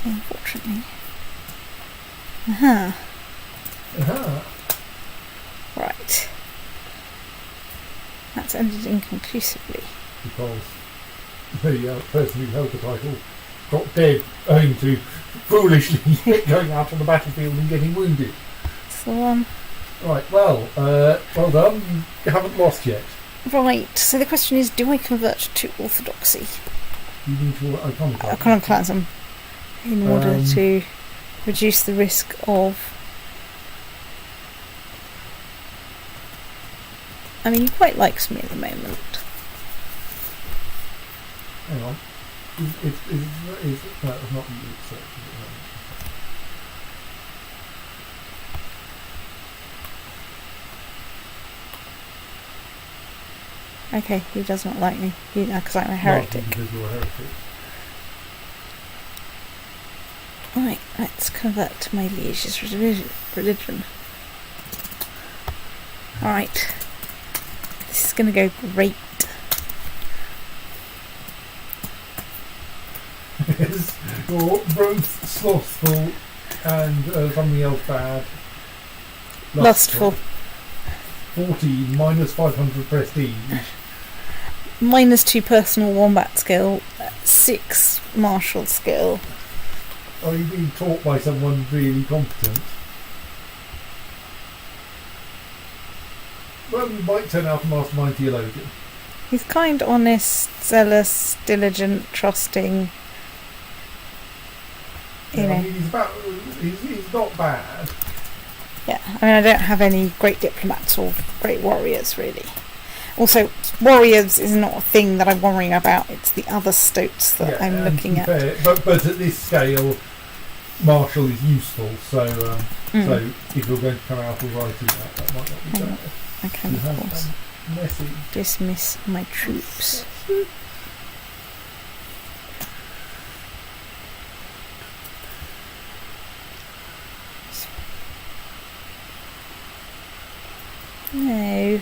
Unfortunately. Right. That's ended inconclusively. Because the person who held the title got dead owing to foolishly going out on the battlefield and getting wounded. So, Right, well done. You haven't lost yet. Right, so the question is, do I convert to Orthodoxy? You need to Iconoclasm. In order to reduce the risk of... I mean, he quite likes me at the moment. Hang on. No, it's not you. It's okay, he does not like me, because I'm a heretic. Because you're a heretic. Right, let's convert to my liege's religion. Alright. This is going to go great. Yes, you're both slothful and something else bad. Lustful. 14 minus 500 prestige. Minus 2 personal wombat skill, 6 martial skill. Are you being taught by someone really competent? Well, you might turn out a mastermind theologian. He's kind, honest, zealous, diligent, trusting. You know. I mean, he's not bad. Yeah, I mean, I don't have any great diplomats or great warriors, really. Also, warriors is not a thing that I'm worrying about. It's the other stoats that I'm looking at. Fair, but at this scale, martial is useful. So if you're going to come out all right in that might not be bad. I can, of course, dismiss my troops. No.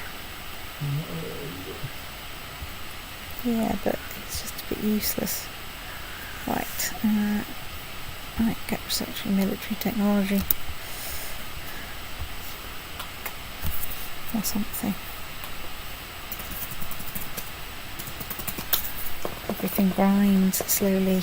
Yeah, but it's just a bit useless. Right. Right, get research in military technology. Or something. everything grinds slowly.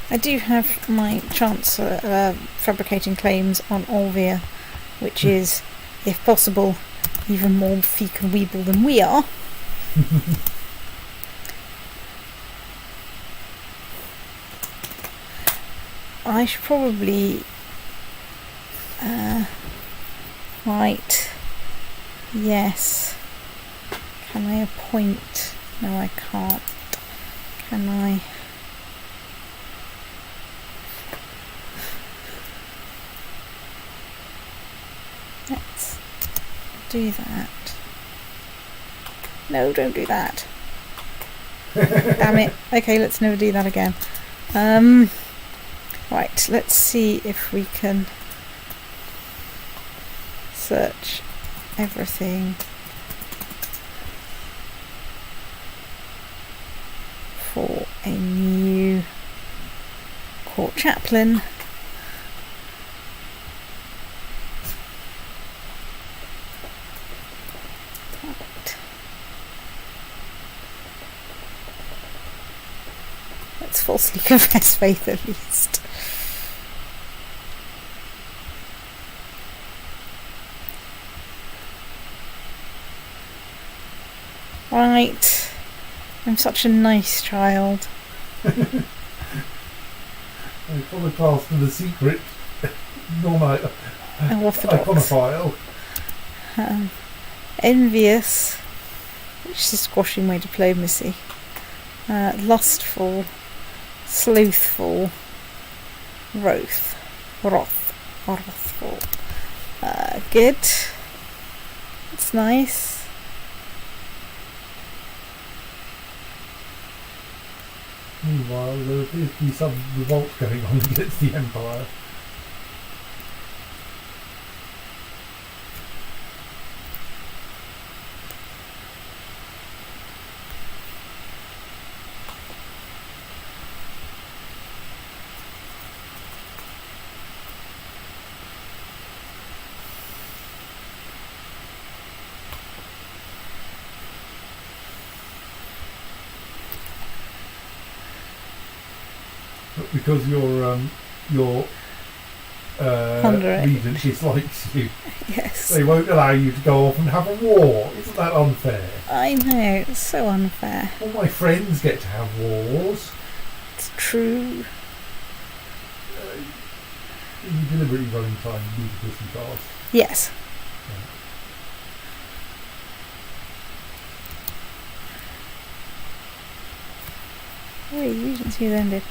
I do have my chance fabricating claims on Olvia, which is, if possible, even more feek and weeble than we are. I should probably... right. Yes. Can I appoint? No, I can't. Can I? Let's do that. No, don't do that. Damn it. Okay, let's never do that again. Right, let's see if we can search everything for a new court chaplain. Let's falsely confess faith at least. Right. I'm such a nice child. I apologise for the secret Orthodox. iconophile. Envious, which is squashing my diplomacy. Lustful, slothful, wrathful. Good. It's nice. Meanwhile, there appears to be some revolt going on against the Empire. But because your regent dislikes you, Yes. they won't allow you to go off and have a war. Isn't that unfair? I know, it's so unfair. All my friends get to have wars. It's true. You deliberately running time ludicrously fast. Yes. Oh, the regency has ended.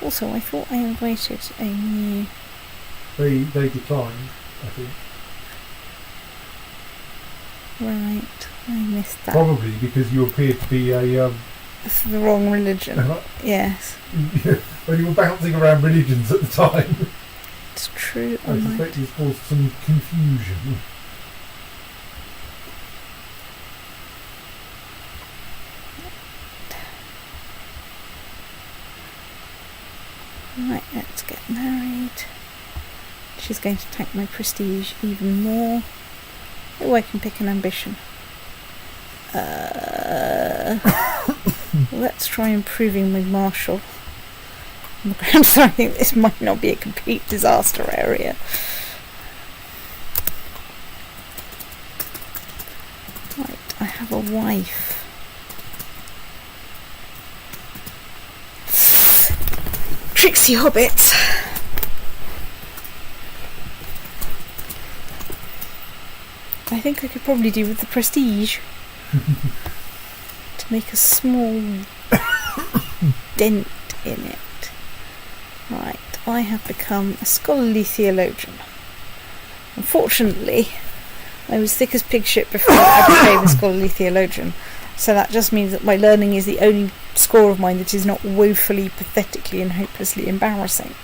Also, I thought I invited a new... They declined, I think. Right, I missed that. Probably because you appeared to be a... It's the wrong religion. Yes. when you were bouncing around religions at the time. It's true. I suspect it's caused some confusion. Right, let's get married. She's going to tank my prestige even more. Oh, I can pick an ambition. Let's try improving my martial. On the ground, so I think this might not be a complete disaster area. Right, I have a wife. Tricksy hobbits. I think I could probably do with the prestige to make a small dent in it. Right, I have become a scholarly theologian. Unfortunately, I was thick as pig shit before I became a scholarly theologian. So that just means that my learning is the only score of mine that is not woefully, pathetically and hopelessly embarrassing.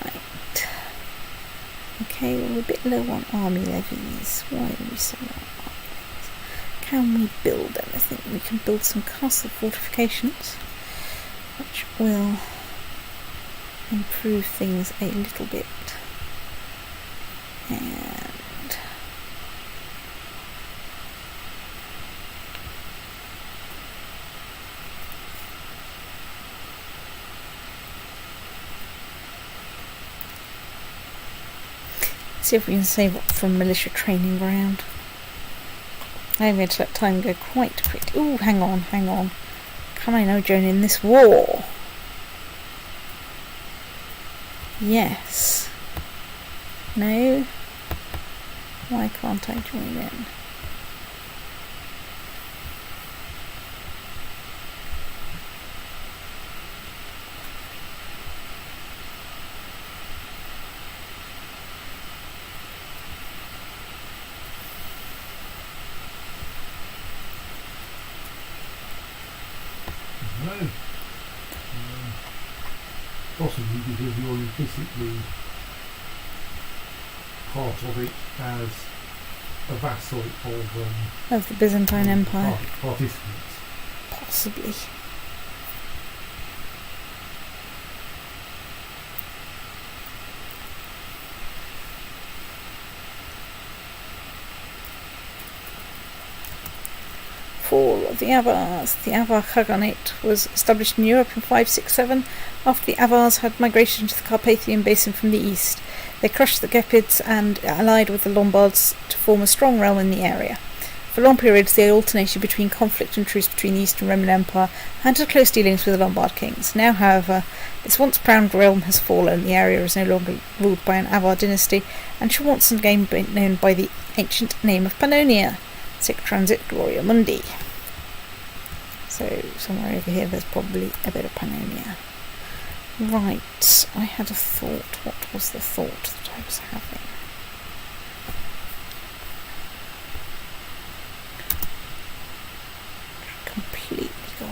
Right. Okay, we're a bit low on army levies. Why are we so low on army levies? can we build anything? We can build some castle fortifications, which will improve things a little bit. And see if we can save up from militia training ground. I'm going to let time go quite quickly. Ooh, hang on. Can I now join in this war? Yes. No? Why can't I join in? No. Possibly because you're implicitly part of it as a vassal Of the Byzantine Empire. Participants. Possibly. Fall of the Avars. The Avar Khaganate was established in Europe in 567 after the Avars had migrated into the Carpathian Basin from the east. They crushed the Gepids and allied with the Lombards to form a strong realm in the area. For long periods they alternated between conflict and truce between the Eastern Roman Empire and had close dealings with the Lombard kings. Now, however, this once proud realm has fallen. The area is no longer ruled by an Avar dynasty and shall once again be known by the ancient name of Pannonia. Sic transit Gloria Mundi. So somewhere over here there's probably a bit of Pannonia. Right, I had a thought. What was the thought that I was having? Completely gone.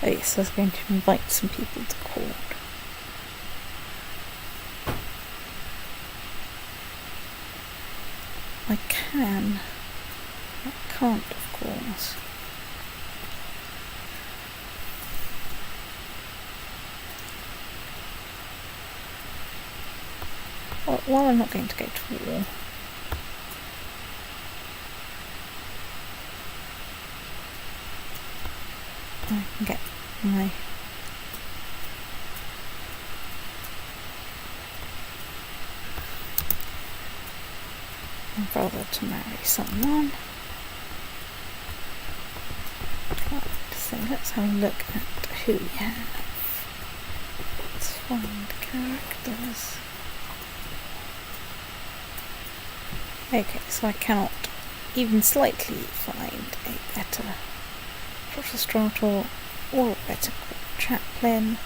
Oh yes, I was going to invite some people to court. I can. I can't, of course. Well, I'm not going to go to war. I can get my brother to marry someone. Right, so let's have a look at who we have. Let's find characters. Okay, so I cannot even slightly find a better Protostrator or a better chaplain.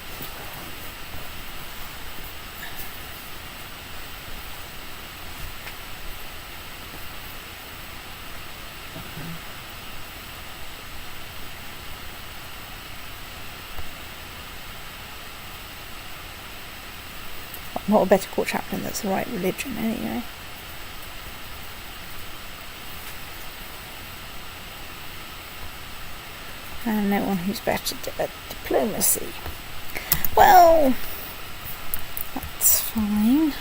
Not a better court chaplain that's the right religion anyway. And no one who's better at diplomacy. Well, that's fine.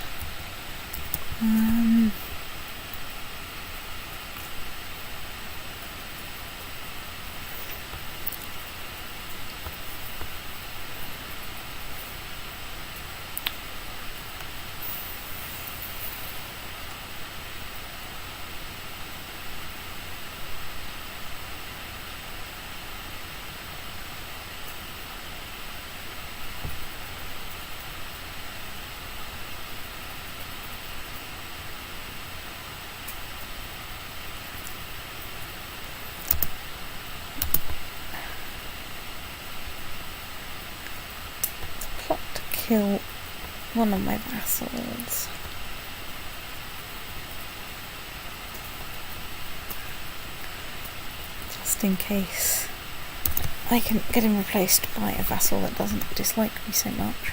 Plot to kill one of my vassals. Just in case I can get him replaced by a vassal that doesn't dislike me so much.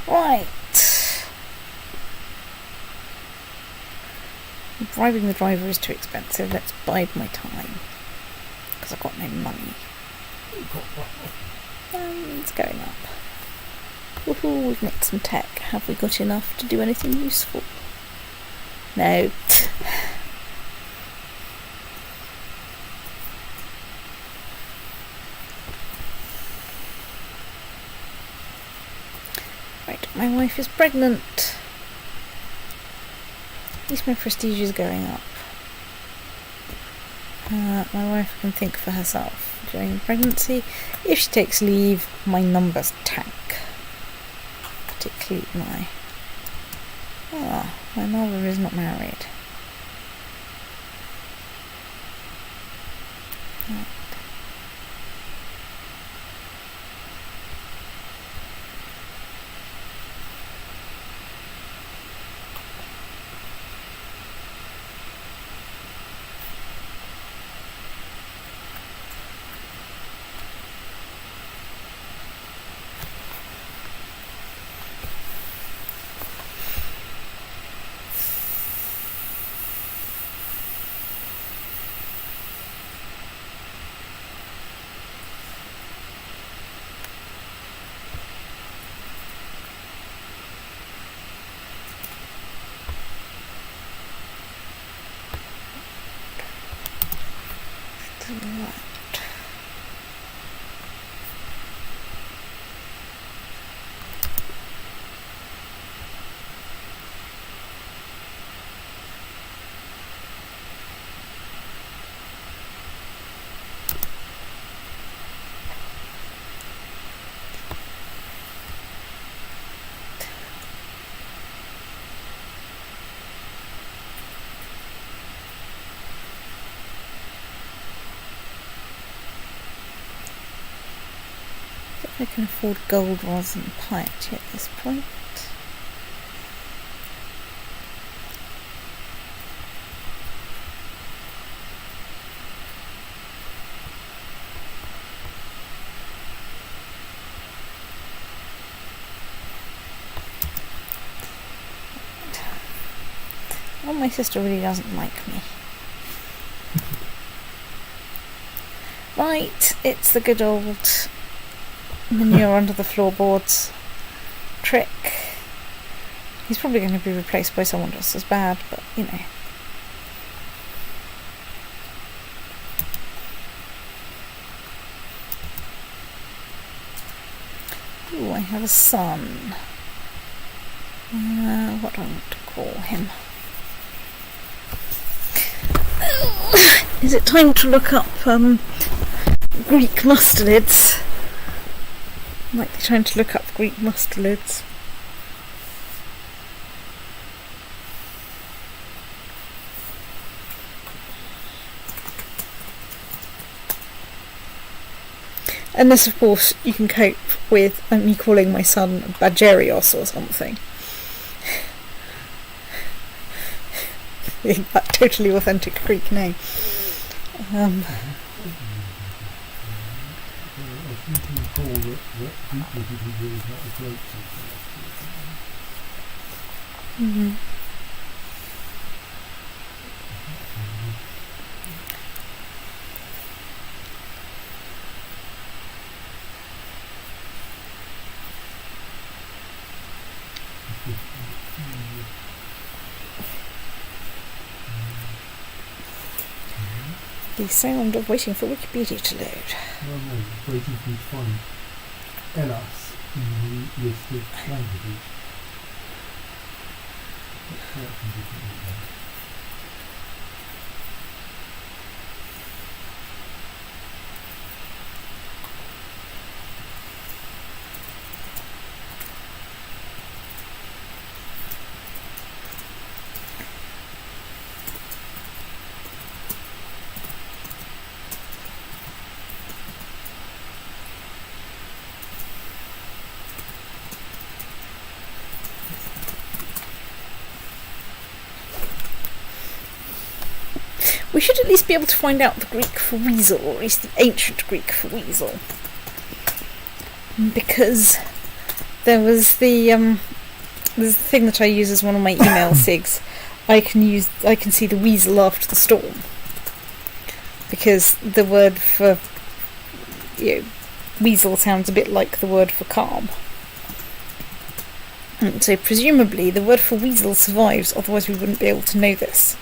Right. Bribing the driver is too expensive. Let's bide my time. Because I've got no money. It's going up. Woohoo, we've nicked some tech. Have we got enough to do anything useful? No. Right, my wife is pregnant. At least my prestige is going up. My wife can think for herself during pregnancy. If she takes leave, my numbers tank. Particularly my mother is not married. Right. I can afford gold rather than piety at this point. Well, my sister really doesn't like me. Right, it's the good old manure under the floorboards trick. He's probably going to be replaced by someone just as bad, but you know. Ooh, I have a son. What do I want to call him? Is it time to look up Greek mustelids? Might be trying to look up Greek mustelids. Unless, of course, you can cope with me calling my son Bagerios or something. That totally authentic Greek name. Mm-hmm. The sound of waiting for Wikipedia to load. No, waiting for you to find Elas in the list of languages. we should at least be able to find out the Greek for weasel, or at least the ancient Greek for weasel. Because there was the thing that I use as one of my email sigs. I can see the weasel after the storm. Because the word for weasel sounds a bit like the word for calm. And so presumably the word for weasel survives, otherwise we wouldn't be able to know this.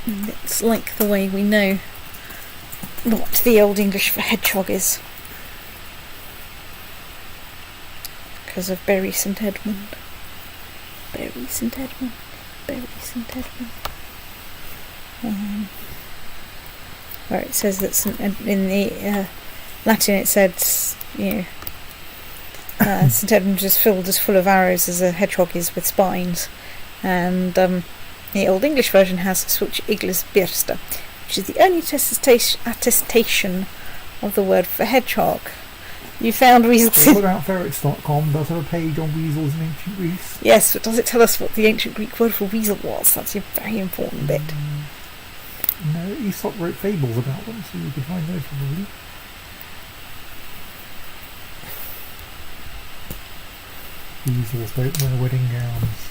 And it's like the way we know what the Old English for hedgehog is. Because of Bury St Edmund. Bury St Edmund. Bury St Edmund. Where it says that in the Latin it said, St Edmund is filled as full of arrows as a hedgehog is with spines. And the Old English version has Switch Iglis Birsta, which is the only attestation of the word for hedgehog. You found weasels. Ferrets.com does have a page on weasels in ancient Greece. Yes, but does it tell us what the ancient Greek word for weasel was? That's a very important bit. No, Aesop wrote fables about them, so you can find those probably. Weasels don't wear wedding gowns.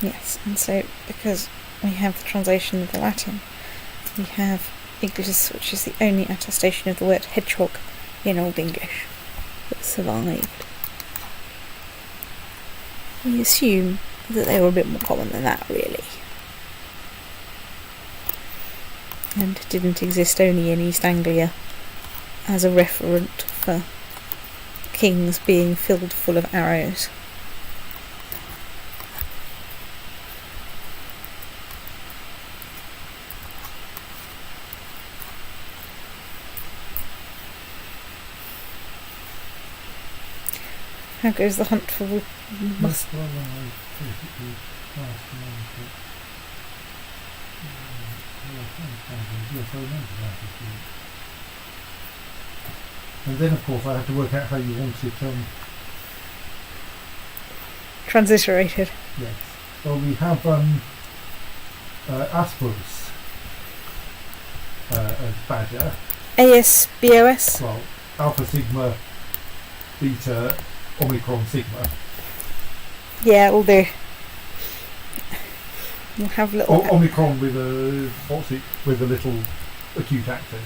Yes, and so because we have the translation of the Latin, we have Iglis, which is the only attestation of the word hedgehog in Old English that survived. We assume that they were a bit more common than that, really, and didn't exist only in East Anglia as a referent for kings being filled full of arrows. How goes the hunt for must? And then, of course, I had to work out how you want it transliterated. Yes. Well, we have Aspos as badger. ASBOS? Well, Alpha Sigma Beta Omicron Sigma. Yeah, we'll do. We'll have little Omicron with a little acute accent.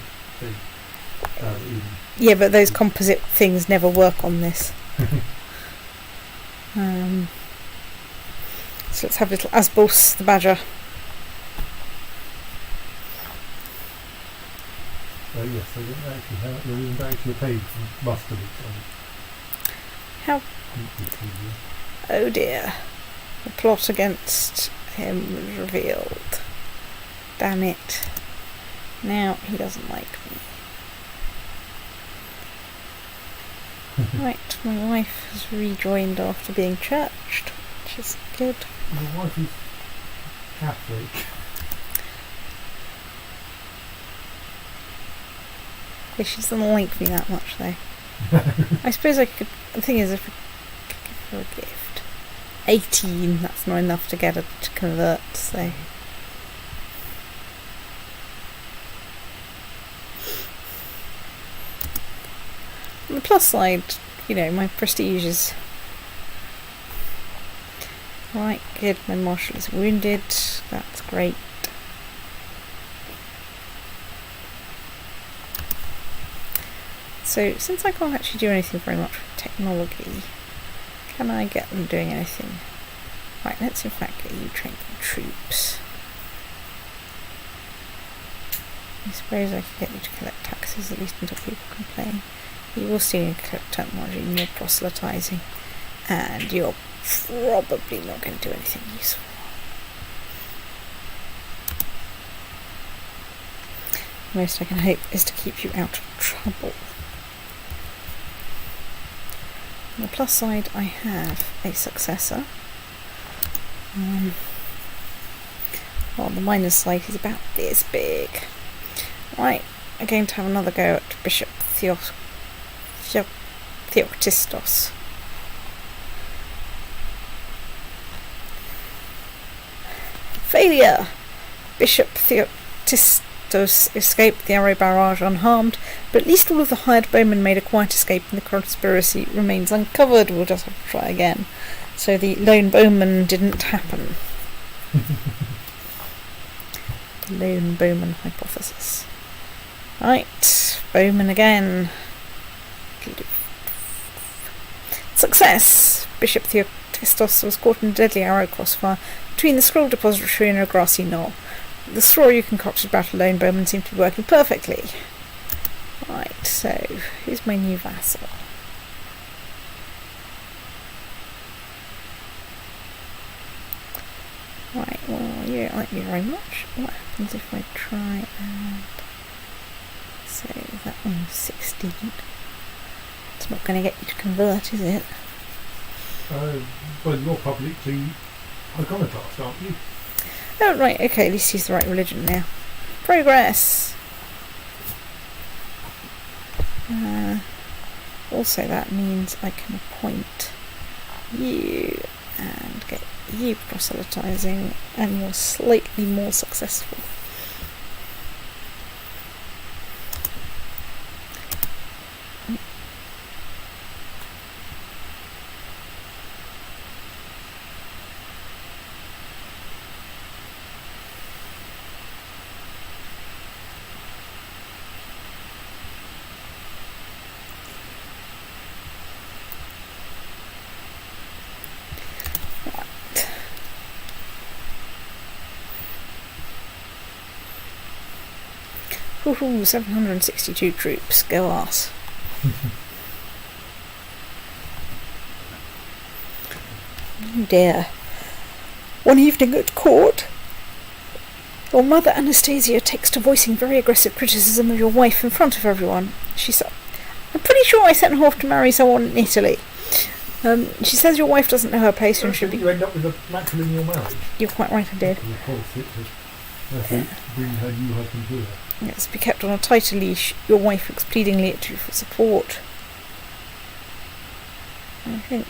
yeah, but those composite things never work on this. So let's have little Asbos the badger. Yes, there isn't actually a page from Mustard. How? Oh dear. The plot against him was revealed. Damn it. Now he doesn't like me. Right, my wife has rejoined after being churched, which is good. Your wife is Catholic. Yeah, she doesn't like me that much though. I suppose I could. The thing is, if I could give her a gift, 18, that's not enough to get her to convert. So, on the plus side, my prestige is right. Good. My marshal is wounded. That's great. So, since I can't actually do anything very much with technology, can I get them doing anything? Right, let's in fact get you training troops. I suppose I could get you to collect taxes, at least until people complain. You will see in technology more proselytising, and you're probably not going to do anything useful. Most I can hope is to keep you out of trouble. On the plus side, I have a successor. Well, the miners' site is about this big. Right, I'm going to have another go at Bishop Theoktistos. Failure! Bishop Theoktistos escaped the arrow barrage unharmed, but at least all of the hired bowmen made a quiet escape and the conspiracy remains uncovered. We'll just have to try again. So the lone bowman didn't happen. The lone bowman hypothesis. Right, bowman again. Success! Bishop Theoktistos was caught in a deadly arrow crossfire between the scroll depository and a grassy knoll. The story you concocted about a lone bowman seemed to be working perfectly. Right, so who's my new vassal? Right, well, you don't like me very much. What happens if I try and say that one's 16? It's not going to get you to convert, is it? Well, you're publicly iconoclast, aren't you? Oh, right, okay, at least he's the right religion now. Progress! Also, that means I can appoint you and get you proselytizing, and you're slightly more successful. Woohoo, 762 troops. Go arse. Oh dear. One evening at court, your mother Anastasia takes to voicing very aggressive criticism of your wife in front of everyone. She said, I'm pretty sure I sent her off to marry someone in Italy. She says your wife doesn't know her place and should be... You end up with a matrilineal marriage. You're quite right, I did. Bring her new husband to her. Yes, be kept on a tighter leash. Your wife looks pleadingly at you for support. I think.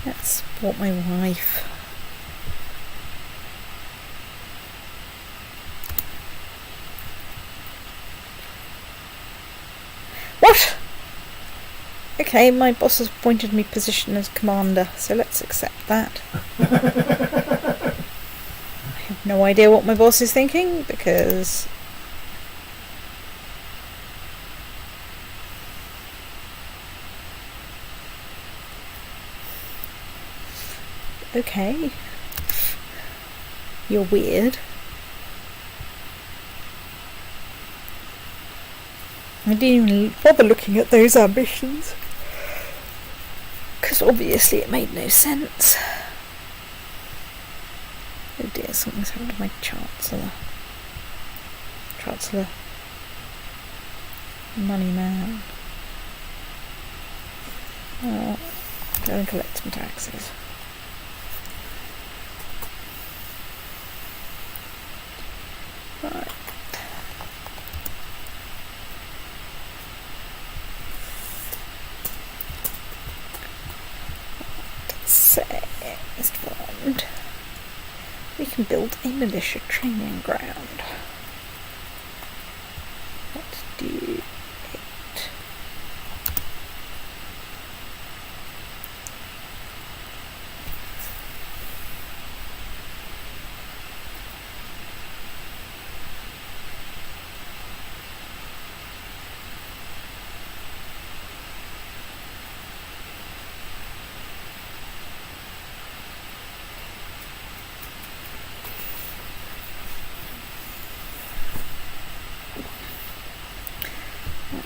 Let's support my wife. What? Okay, my boss has appointed me position as commander, so let's accept that. I have no idea what my boss is thinking, because... Okay. You're weird. I didn't even bother looking at those ambitions, because obviously it made no sense. Oh dear, something's happened to my Chancellor. Money man. Oh, go and collect some taxes. Right. Next fund. We can build a militia training ground. Let's do it.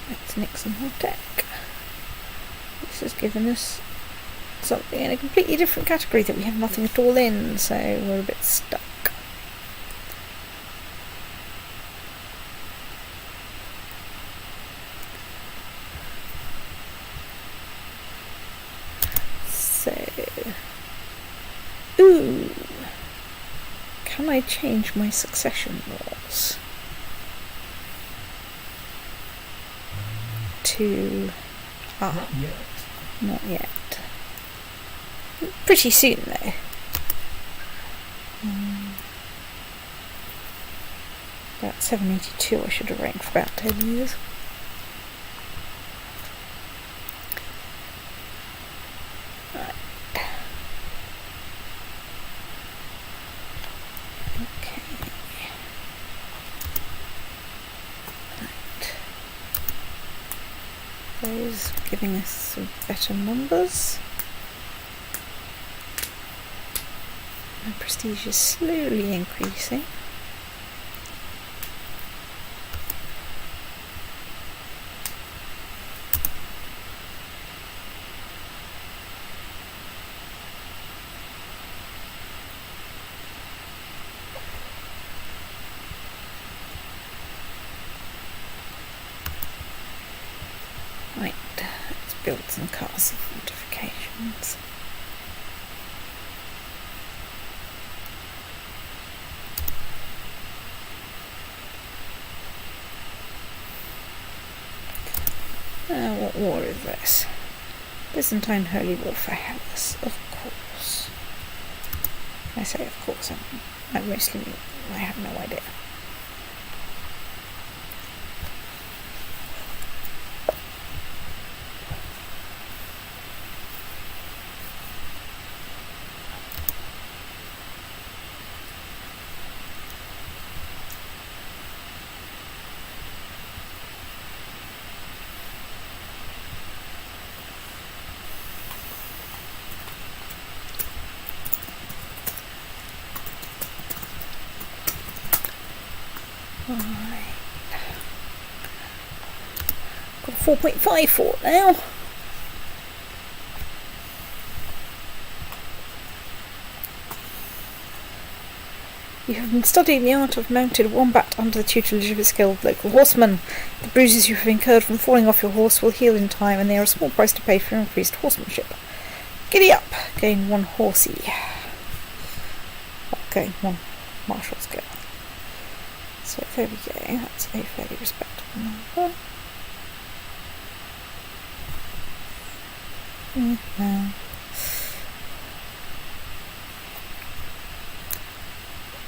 Let's nick some more tech. This has given us something in a completely different category that we have nothing at all in, so we're a bit stuck. Ooh. Can I change my succession laws to... Not yet. Not yet. Pretty soon, though. About 782, I should have reigned for about 10 years. Right. Okay. Right. Those giving us some better numbers. My prestige is slowly increasing. Right, let's build some castle fortifications. What war is this? Byzantine Holy Warfare Hellas, of course. I say of course, I mostly mean I have no idea. Right. Got a 4.5 fort now. You have been studying the art of mounted wombat under the tutelage of a skilled local horseman. The bruises you have incurred from falling off your horse will heal in time, and they are a small price to pay for increased horsemanship. Giddy up! Gain 1 horsey. Gain 1 martial skill. So there we go, that's a fairly respectable number.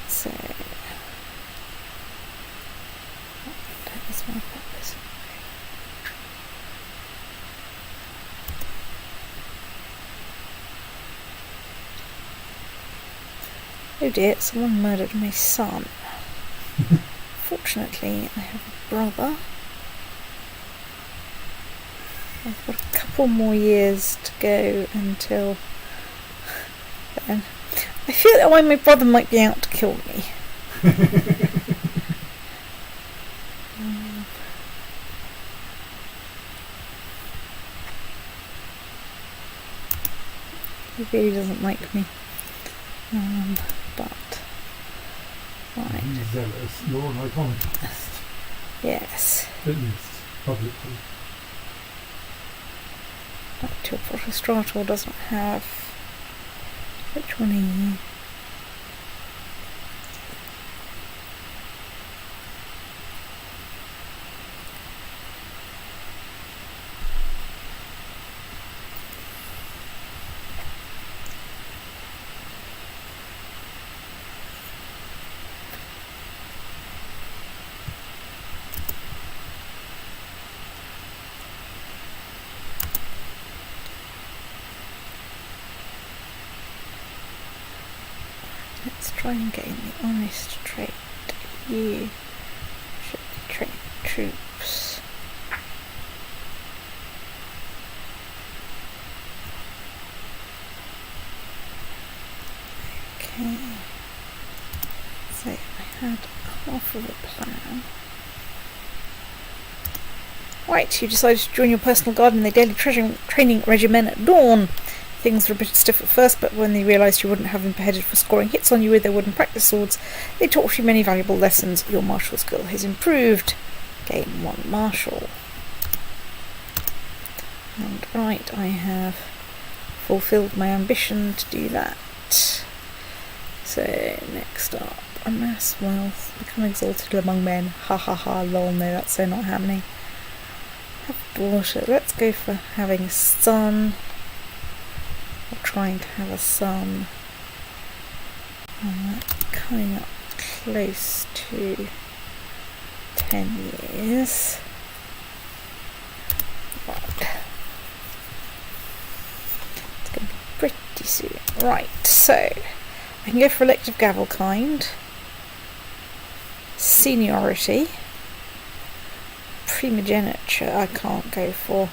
So that is my purpose. Oh dear, someone murdered my son. Fortunately, I have a brother. I've got a couple more years to go until then. I feel that my brother might be out to kill me. He really doesn't like me. But right. He's zealous. You're an iconoclast. Yes. At least, publicly. Actual Protostrator doesn't have... Which one are you? Let's try and gain the honest trait. You should be training troops. Okay. So I had half of a plan. Right, you decided to join your personal guard in the daily training regimen at dawn. Things were a bit stiff at first, but when they realised you wouldn't have them beheaded for scoring hits on you with their wooden practice swords, they taught you many valuable lessons. Your martial skill has improved. Gain 1 martial. And right, I have fulfilled my ambition to do that. So, next up, amass wealth, become exalted among men. Ha ha ha, lol, no, that's so not happening. Have a daughter. Let's go for having a son. Or trying to have a son. Coming up close to 10 years. Right. It's going to be pretty soon. Right, so I can go for elective gavelkind, seniority, primogeniture I can't go for.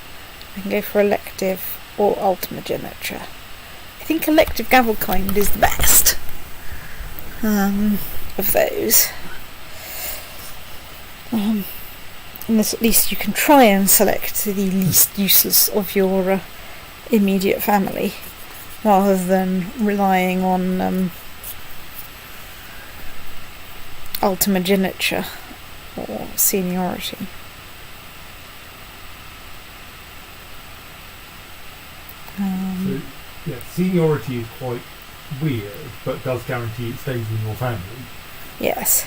I can go for elective or ultimogeniture. I think elective gavelkind is the best of those. And this, at least you can try and select the least useless of your immediate family, rather than relying on ultimogeniture or seniority. So, yeah, seniority is quite weird, but does guarantee it stays in your family. Yes.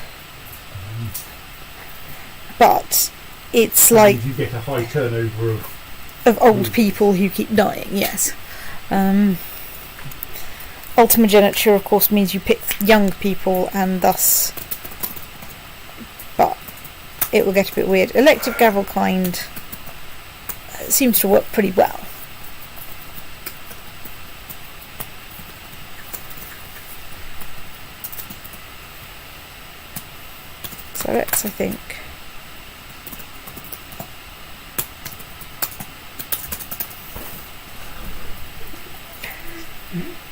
But it's like you get a high turnover of old people who keep dying, yes. Ultimogeniture, of course, means you pick young people, and thus... But it will get a bit weird. Elective gavelkind seems to work pretty well. So let's, I think...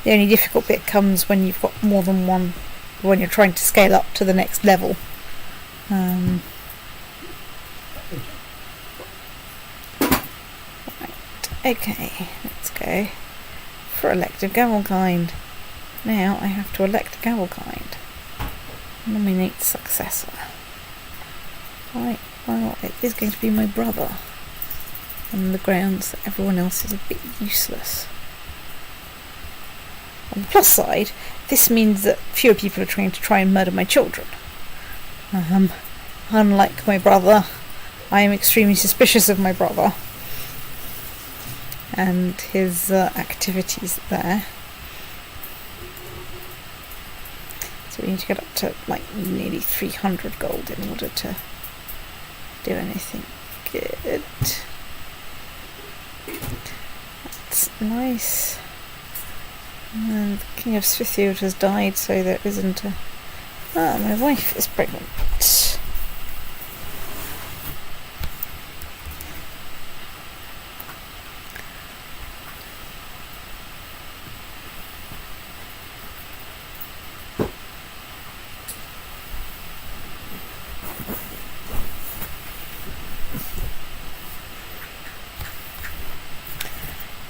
The only difficult bit comes when you've got more than one, when you're trying to scale up to the next level. Right, okay, let's go for elective gavelkind. Now I have to elect a gavelkind. Nominate successor. Right, well, it is going to be my brother, on the grounds that everyone else is a bit useless. On the plus side, this means that fewer people are trying to murder my children. Unlike my brother, I am extremely suspicious of my brother and his activities there. So we need to get up to like nearly 300 gold in order to do anything good. That's nice. And the King of Scythia has died, so there isn't a... Ah, my wife is pregnant.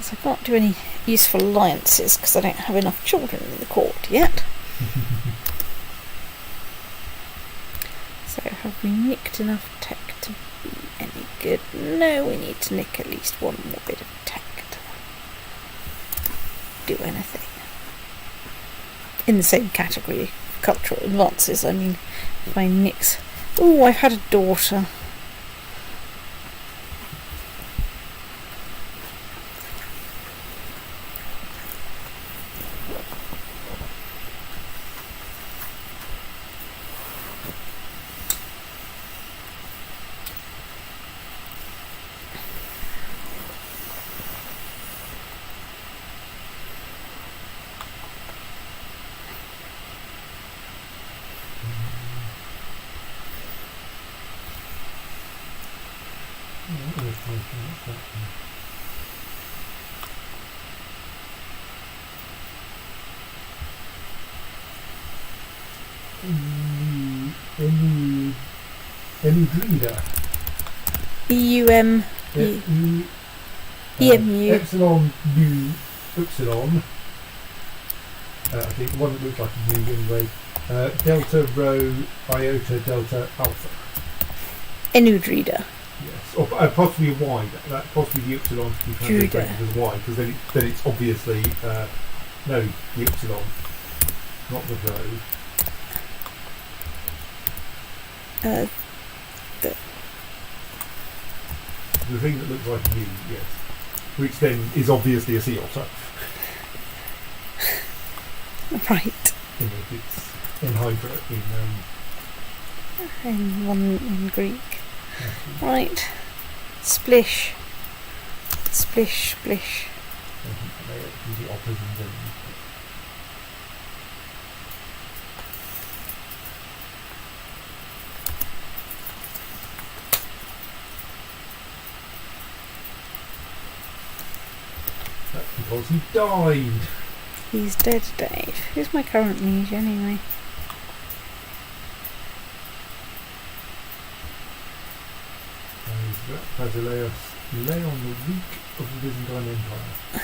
So I can't do any useful alliances because I don't have enough children in the court yet. So have we nicked enough tech to be any good? No, we need to nick at least one more bit of tech to do anything. In the same category, cultural advances, I mean, if I nix... Ooh, I've had a daughter. Enudrida. EUM. EMU. Epsilon U Upsilon. I think the one that looks like a U anyway. Delta Rho Iota Delta Alpha. Enudrida. Yes, or possibly a Y. That possibly the Upsilon to be translated as Y, because then it's obviously no the Upsilon, Not the road. The thing that looks like you, yes. Which then is obviously a sea otter. Right. You know, it's in Hydra In Greek. Right. Splish. Splish, splish. The otters and then. That's because he died. He's dead, Dave. Who's my current liege anyway? Basileus lay on the week of the Byzantine Empire.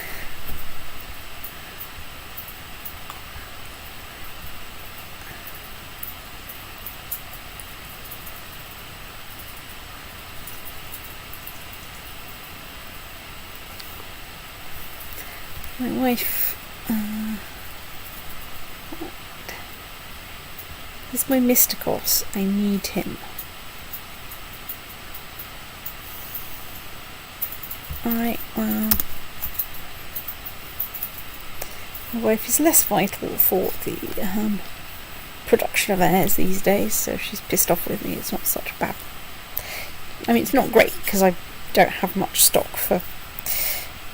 My wife. Here's my Mysticos. I need him. Alright, well. My wife is less vital for the production of heirs these days, so she's pissed off with me. It's not such a bad. I mean, it's not great because I don't have much stock for,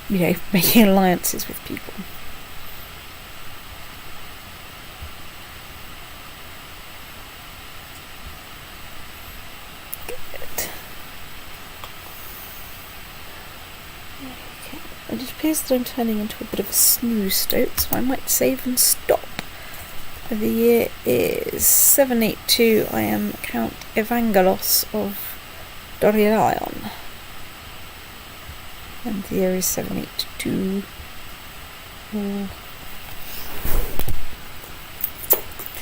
making alliances with people. It appears that I'm turning into a bit of a snooze stoke, so I might save and stop. The year is 782. I am Count Evangelos of Dorialion. And the year is 782.